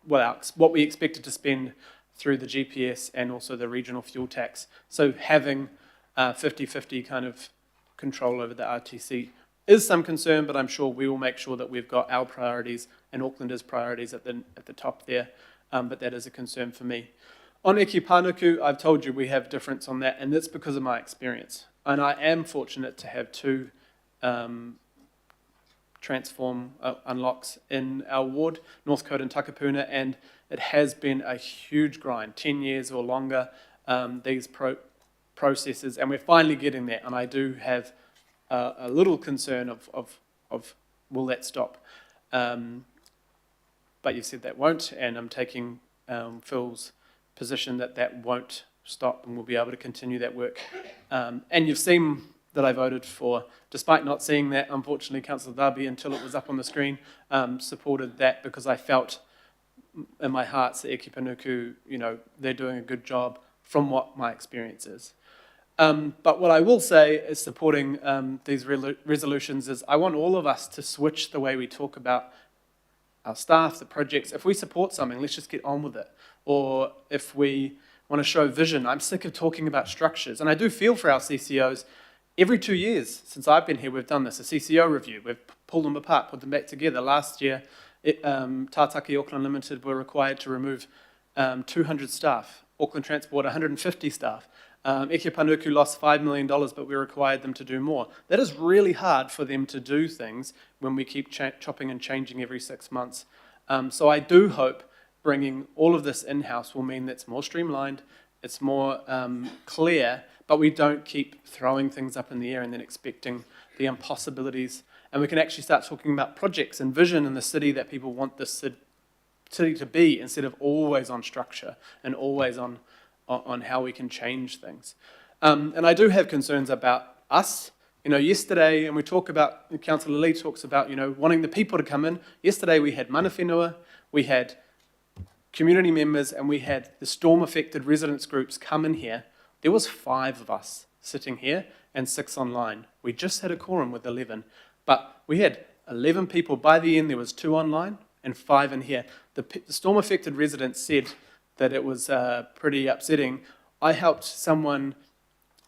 what we expected to spend through the GPS and also the regional fuel tax. So having 50-50 kind of control over the RTC is some concern, but I'm sure we will make sure that we've got our priorities and Aucklanders' priorities at the top there. But that is a concern for me. On Eke Panuku, I've told you we have difference on that, and that's because of my experience. And I am fortunate to have 2 transform unlocks in our ward, Northcote and Takapuna, and it has been a huge grind, 10 years or longer, these processes, and we're finally getting there. And I do have a little concern of will that stop? But you said that won't, and I'm taking Phil's position that won't stop, and we'll be able to continue that work. And you've seen that I voted for, despite not seeing that, unfortunately, Councillor Darby, until it was up on the screen, supported that because I felt in my heart that Eke Panuku, they're doing a good job from what my experience is. But what I will say is supporting these resolutions is I want all of us to switch the way we talk about our staff, the projects. If we support something, let's just get on with it. Or if we want to show vision, I'm sick of talking about structures. And I do feel for our CCOs. Every 2 years since I've been here, we've done this, a CCO review. We've pulled them apart, put them back together. Last year, Tātaki Auckland Limited were required to remove 200 staff. Auckland Transport, 150 staff. Eke Panuku lost $5 million, but we required them to do more. That is really hard for them to do things when we keep chopping and changing every 6 months. So I do hope bringing all of this in-house will mean that it's more streamlined, it's more clear, but we don't keep throwing things up in the air and then expecting the impossibilities. And we can actually start talking about projects and vision in the city that people want this city to be, instead of always on structure and always on how we can change things. And I do have concerns about us. Yesterday, and we talk about, Councillor Lee talks about, wanting the people to come in. Yesterday we had mana whenua, we had community members, and we had the storm-affected residents groups come in here. There was 5 of us sitting here and 6 online. We just had a quorum with 11, but we had 11 people. By the end, there was 2 online and 5 in here. The storm-affected residents said that it was pretty upsetting. I helped someone,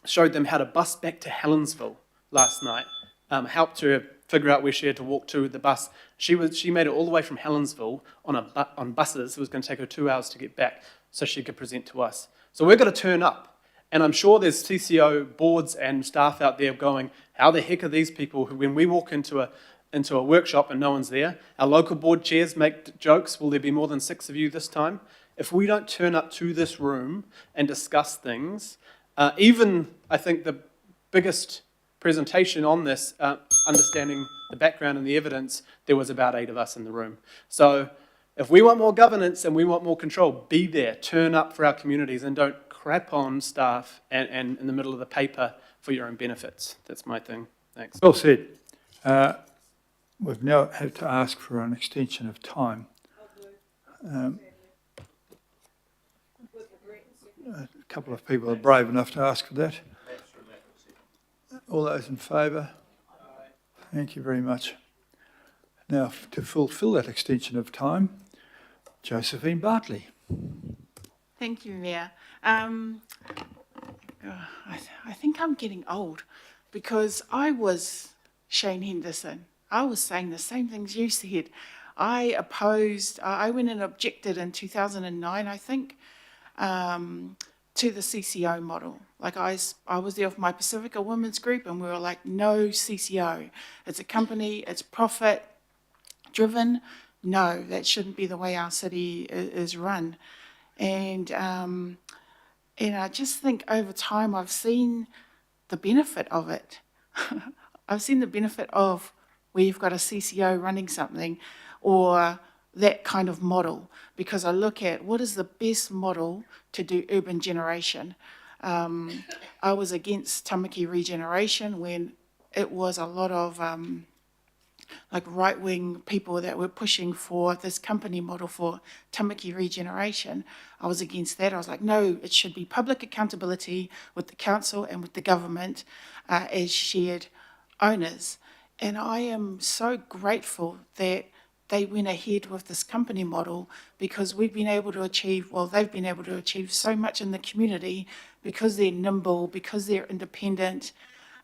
showed them how to bus back to Helensville last night, helped her figure out where she had to walk to the bus. She made it all the way from Helensville on buses. It was going to take her 2 hours to get back so she could present to us. So we're going to turn up. And I'm sure there's TCO boards and staff out there going, how the heck are these people who, when we walk into a workshop and no one's there, our local board chairs make jokes, will there be more than 6 of you this time? If we don't turn up to this room and discuss things, even I think the biggest presentation on this, understanding the background and the evidence, there was about 8 of us in the room. So if we want more governance and we want more control, be there, turn up for our communities, and don't crap on staff and in the middle of the paper for your own benefits. That's my thing. Thanks. Well said. We've now had to ask for an extension of time. A couple of people are brave enough to ask for that. All those in favour? Thank you very much. Now, to fulfil that extension of time, Josephine Bartley. Thank you, Mayor. I think I'm getting old, because I was Shane Henderson. I was saying the same things you said. I went and objected in 2009, I think, to the CCO model. Like I was there with my Pacifica women's group and we were like, no CCO. It's a company, it's profit driven. No, that shouldn't be the way our city is run. And I just think over time I've seen the benefit of it. I've seen the benefit of where you've got a CCO running something or that kind of model, because I look at what is the best model to do urban generation. I was against tamaki regeneration when it was a lot of like right-wing people that were pushing for this company model for tamaki regeneration. I was against that. I was like, no, it should be public accountability with the council and with the government as shared owners. And I am so grateful that they went ahead with this company model, because we've been able to achieve, well, they've been able to achieve so much in the community because they're nimble, because they're independent,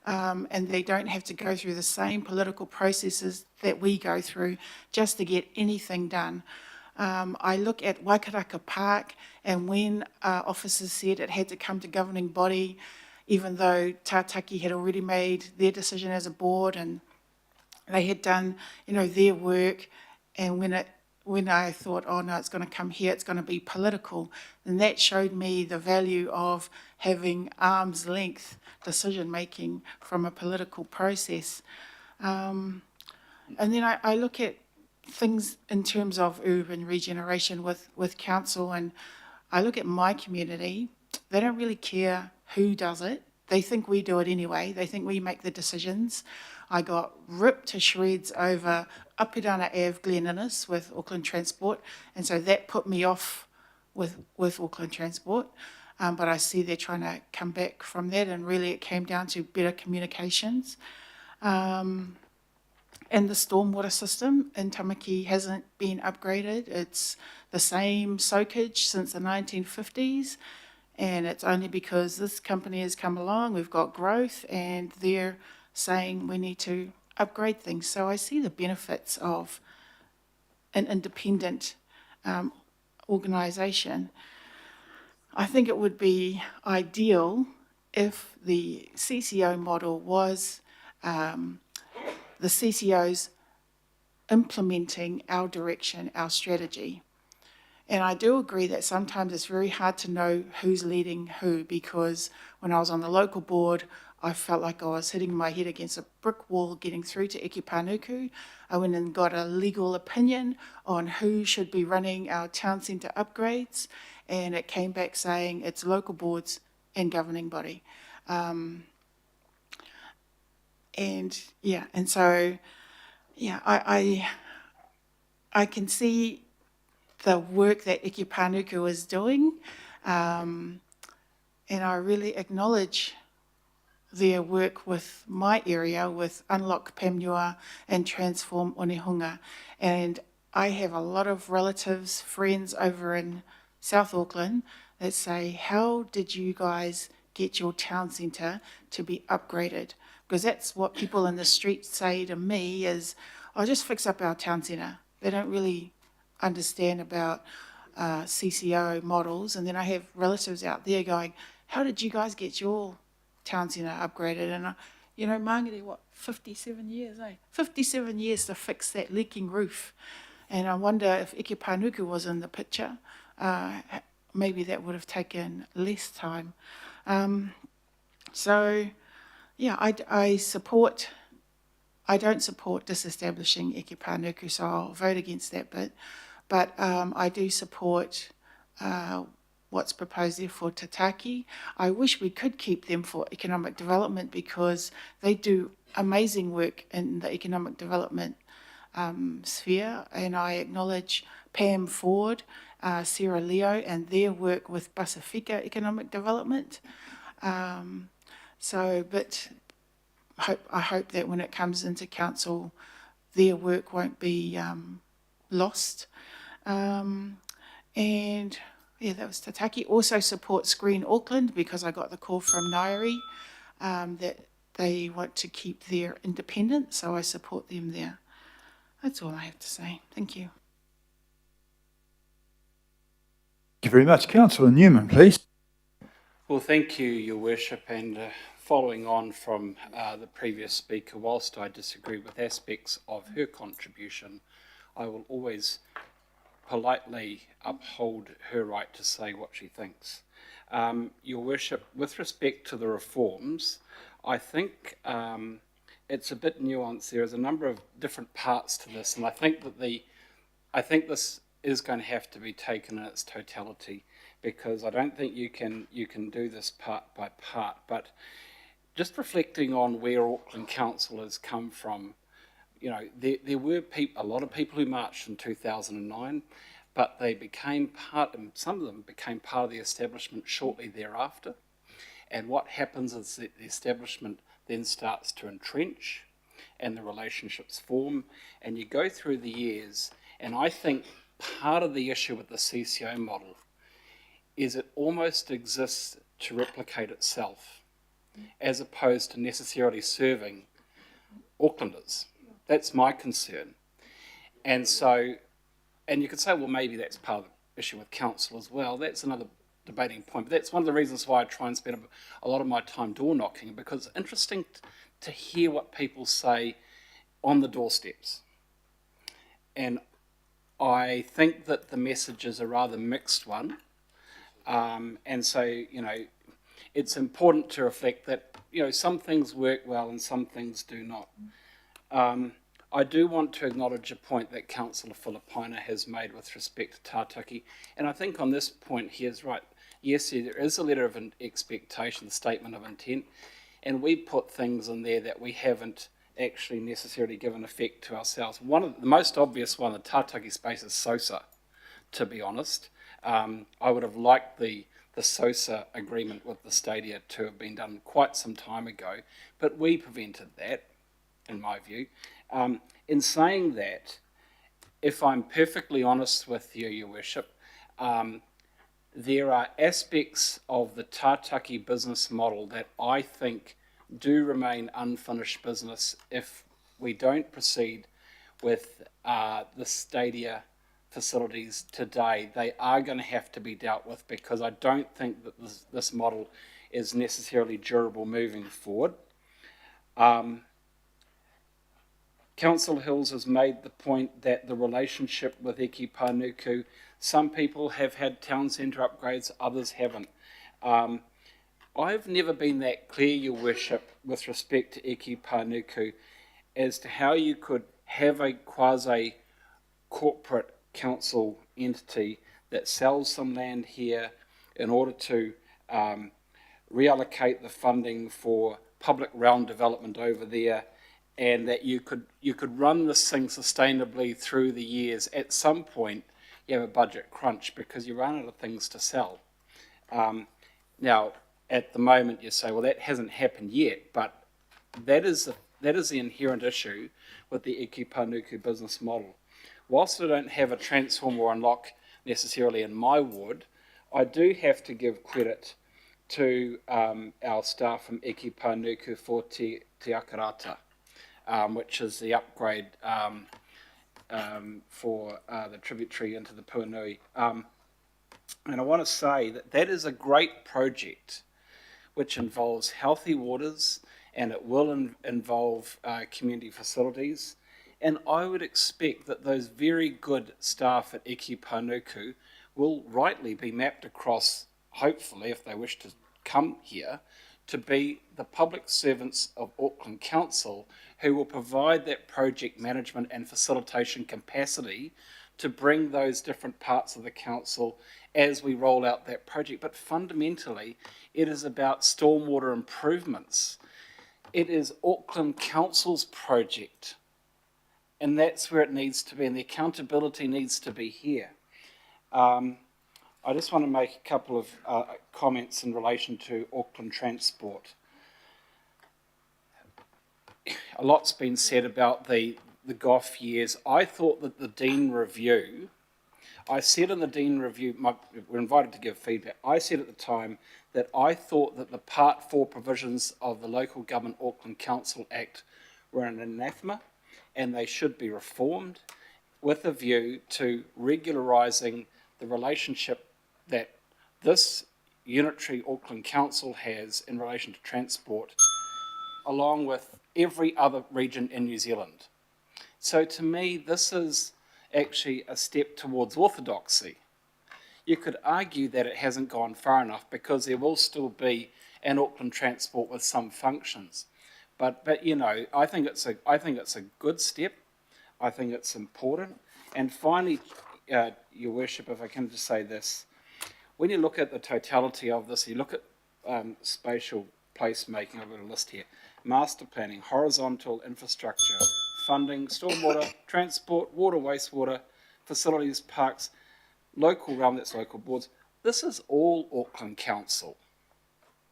and they don't have to go through the same political processes that we go through just to get anything done. I look at Waikaraka Park, and when officers said it had to come to governing body, even though Tātaki had already made their decision as a board and they had done, their work, and when I thought, oh no, it's going to come here, it's going to be political, then that showed me the value of having arm's length decision making from a political process. And then I look at things in terms of urban regeneration with council, and I look at my community. They don't really care who does it. They think we do it anyway. They think we make the decisions. I got ripped to shreds over Apirana Ave, Glen Innes with Auckland Transport, and so that put me off with Auckland Transport. But I see they're trying to come back from that, and really it came down to better communications. And the stormwater system in Tamaki hasn't been upgraded. It's the same soakage since the 1950s, and it's only because this company has come along, we've got growth, and they're saying we need to upgrade things. So I see the benefits of an independent organisation. I think it would be ideal if the CCO model was the CCOs implementing our direction, our strategy. And I do agree that sometimes it's very hard to know who's leading who, because when I was on the local board, I felt like I was hitting my head against a brick wall getting through to Eke Panuku. I went and got a legal opinion on who should be running our town centre upgrades, and it came back saying it's local boards and governing body. I can see the work that Eke Panuku is doing, and I really acknowledge their work with my area, with Unlock Pamua and Transform Onehunga. And I have a lot of relatives, friends over in South Auckland that say, how did you guys get your town centre to be upgraded? Because that's what people in the street say to me is, I'll just fix up our town centre. They don't really understand about CCO models. And then I have relatives out there going, how did you guys get your town centre upgraded? And Mangere, 57 years, 57 years to fix that leaking roof. And I wonder if Eke Panuku was in the picture, maybe that would have taken less time. I don't support disestablishing Eke Panuku, so I'll vote against that bit. But I do support what's proposed there for Tataki. I wish we could keep them for economic development, because they do amazing work in the economic development sphere, and I acknowledge Pam Ford, Sarah Leo, and their work with Pacifica Economic Development. But I hope that when it comes into council, their work won't be lost. That was Tataki. Also support Screen Auckland, because I got the call from Nairi that they want to keep their independence, so I support them there. That's all I have to say. Thank you. Thank you very much. Councillor Newman, please. Well, thank you, Your Worship, and following on from the previous speaker, whilst I disagree with aspects of her contribution, I will always politely uphold her right to say what she thinks. Your Worship, with respect to the reforms, I think it's a bit nuanced. There is a number of different parts to this, and I think this is going to have to be taken in its totality, because I don't think you can do this part by part. But just reflecting on where Auckland Council has come from, you know, there were a lot of people who marched in 2009, but they became part, and some of them became part of the establishment shortly thereafter. And what happens is that the establishment then starts to entrench and the relationships form, and you go through the years. And I think part of the issue with the CCO model is it almost exists to replicate itself, as opposed to necessarily serving Aucklanders. That's my concern. And so, and you could say, well, maybe that's part of the issue with council as well. That's another debating point. But that's one of the reasons why I try and spend a lot of my time door knocking, because it's interesting to hear what people say on the doorsteps. And I think that the message is a rather mixed one. And so, you know, it's important to reflect that, you know, some things work well and some things do not. I do want to acknowledge a point that Councillor Filipaina has made with respect to Tātaki, and I think on this point he is right. Yes, there is a letter of expectation, the statement of intent, and we put things in there that we haven't actually necessarily given effect to ourselves. One of the most obvious one, the Tātaki space, is SOSA, to be honest. I would have liked the SOSA agreement with the stadia to have been done quite some time ago, but we prevented that, in my view. In saying that, if I'm perfectly honest with you, Your Worship, there are aspects of the Tātaki business model that I think do remain unfinished business if we don't proceed with the stadia facilities today. They are going to have to be dealt with, because I don't think that this model is necessarily durable moving forward. Councillor Hills has made the point that the relationship with Eki Panuku, some people have had town centre upgrades, others haven't. I've never been that clear, Your Worship, with respect to Eki Panuku, as to how you could have a quasi-corporate council entity that sells some land here in order to reallocate the funding for public realm development over there, and that you could run this thing sustainably through the years. At some point, you have a budget crunch because you run out of things to sell. Now, at the moment, you say, well, that hasn't happened yet, but that is the inherent issue with the Eki Panuku business model. Whilst I don't have a transform or unlock necessarily in my ward, I do have to give credit to our staff from Eki Panuku for Te Akarata, which is the upgrade for the tributary into the Puanui. And I want to say that that is a great project which involves healthy waters, and it will involve community facilities. And I would expect that those very good staff at Eki Panuku will rightly be mapped across, hopefully, if they wish to come here, to be the public servants of Auckland Council, who will provide that project management and facilitation capacity to bring those different parts of the council as we roll out that project. But fundamentally, it is about stormwater improvements. It is Auckland Council's project, and that's where it needs to be, and the accountability needs to be here. I just want to make a couple of comments in relation to Auckland Transport. A lot's been said about the GOF years. I thought that the Dean review, I said in the Dean review, we're invited to give feedback, I said at the time that I thought that the Part 4 provisions of the Local Government Auckland Council Act were an anathema, and they should be reformed with a view to regularising the relationship that this unitary Auckland Council has in relation to transport, along with every other region in New Zealand. So to me, this is actually a step towards orthodoxy. You could argue that it hasn't gone far enough because there will still be an Auckland transport with some functions. But you know, I think it's a good step. I think it's important. And finally, Your Worship, if I can just say this, when you look at the totality of this, you look at spatial placemaking. I've got a list here: master planning, horizontal infrastructure, funding, stormwater, transport, water, wastewater, facilities, parks, local realm, that's local boards. This is all Auckland Council.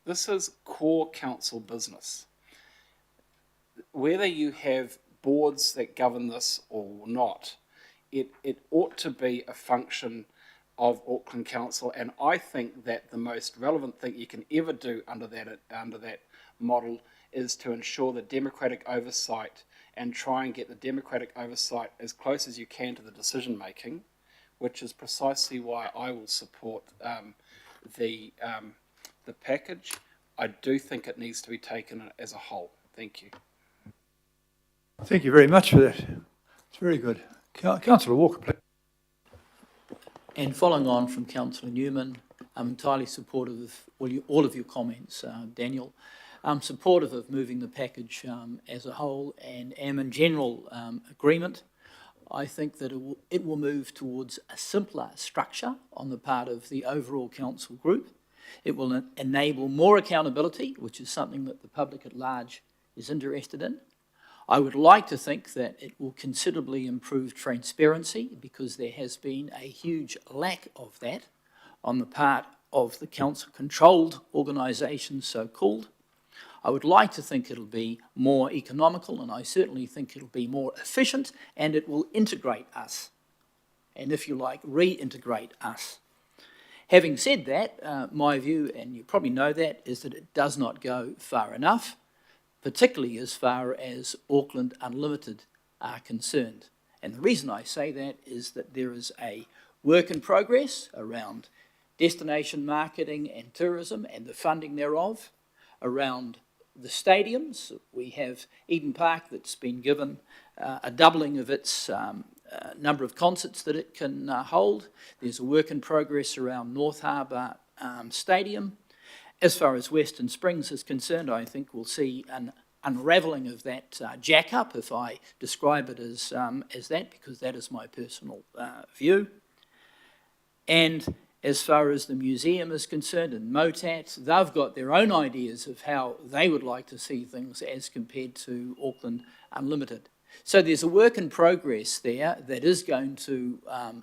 This is core council business. Whether you have boards that govern this or not, it ought to be a function of Auckland Council, and I think that the most relevant thing you can ever do under that model is to ensure the democratic oversight and try and get the democratic oversight as close as you can to the decision making, which is precisely why I will support the package. I do think it needs to be taken as a whole. Thank you. Thank you very much for that. It's very good. Councillor Walker, please. And following on from Councillor Newman, I'm entirely supportive of all of your comments, Daniel. I'm supportive of moving the package as a whole and am in general agreement. I think that it will move towards a simpler structure on the part of the overall council group. It will enable more accountability, which is something that the public at large is interested in. I would like to think that it will considerably improve transparency, because there has been a huge lack of that on the part of the council-controlled organisations, so-called. I would like to think it'll be more economical, and I certainly think it'll be more efficient, and it will integrate us, and if you like, reintegrate us. Having said that, my view, and you probably know that, is that it does not go far enough, particularly as far as Auckland Unlimited are concerned. And the reason I say that is that there is a work in progress around destination marketing and tourism and the funding thereof, around the stadiums. We have Eden Park that's been given a doubling of its number of concerts that it can hold. There's a work in progress around North Harbour Stadium. As far as Western Springs is concerned, I think we'll see an unravelling of that jack-up, if I describe it as that, because that is my personal view. And as far as the museum is concerned and MOTAT, they've got their own ideas of how they would like to see things as compared to Auckland Unlimited. So there's a work in progress there that is going to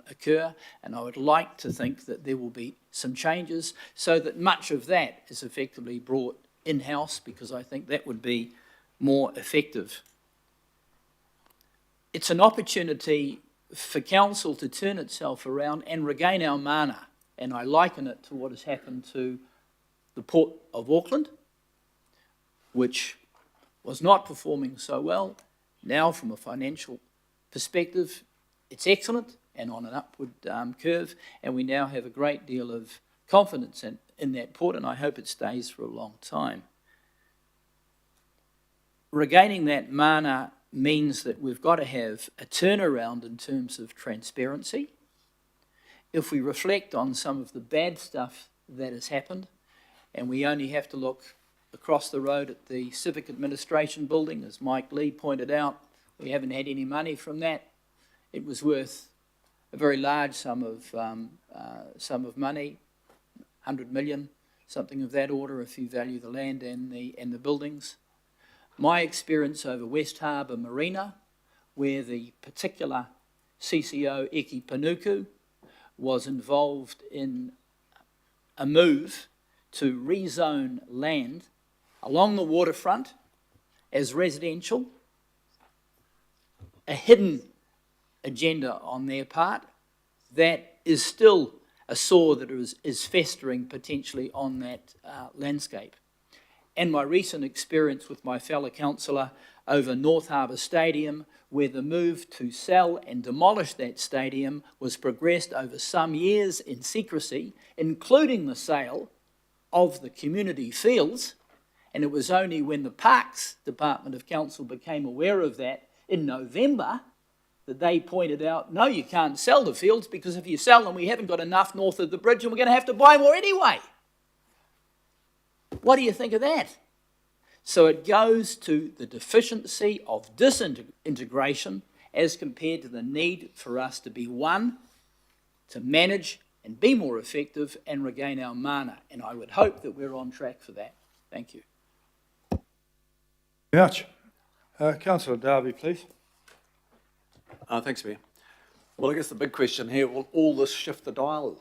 occur, and I would like to think that there will be some changes so that much of that is effectively brought in-house, because I think that would be more effective. It's an opportunity for council to turn itself around and regain our mana, and I liken it to what has happened to the Port of Auckland, which was not performing so well. Now, from a financial perspective, it's excellent and on an upward curve, and we now have a great deal of confidence in that port, and I hope it stays for a long time. Regaining that mana means that we've got to have a turnaround in terms of transparency. If we reflect on some of the bad stuff that has happened, and we only have to look across the road at the Civic Administration building, as Mike Lee pointed out, we haven't had any money from that. It was worth a very large sum of money, 100 million, something of that order if you value the land and the buildings. My experience over West Harbour Marina, where the particular CCO, Eki Panuku, was involved in a move to rezone land along the waterfront as residential, a hidden agenda on their part that is still a sore that is festering potentially on that landscape. and my recent experience with my fellow councillor over North Harbour Stadium, where the move to sell and demolish that stadium was progressed over some years in secrecy, including the sale of the community fields, and it was only when the Parks Department of Council became aware of that in November that they pointed out, no, you can't sell the fields, because if you sell them, we haven't got enough north of the bridge and we're going to have to buy more anyway. What do you think of that? So it goes to the deficiency of disintegration as compared to the need for us to be one, to manage and be more effective and regain our mana. And I would hope that we're on track for that. Thank you. Very much. Councillor Darby, please. Thanks, Mayor. Well, I guess the big question here, will all this shift the dial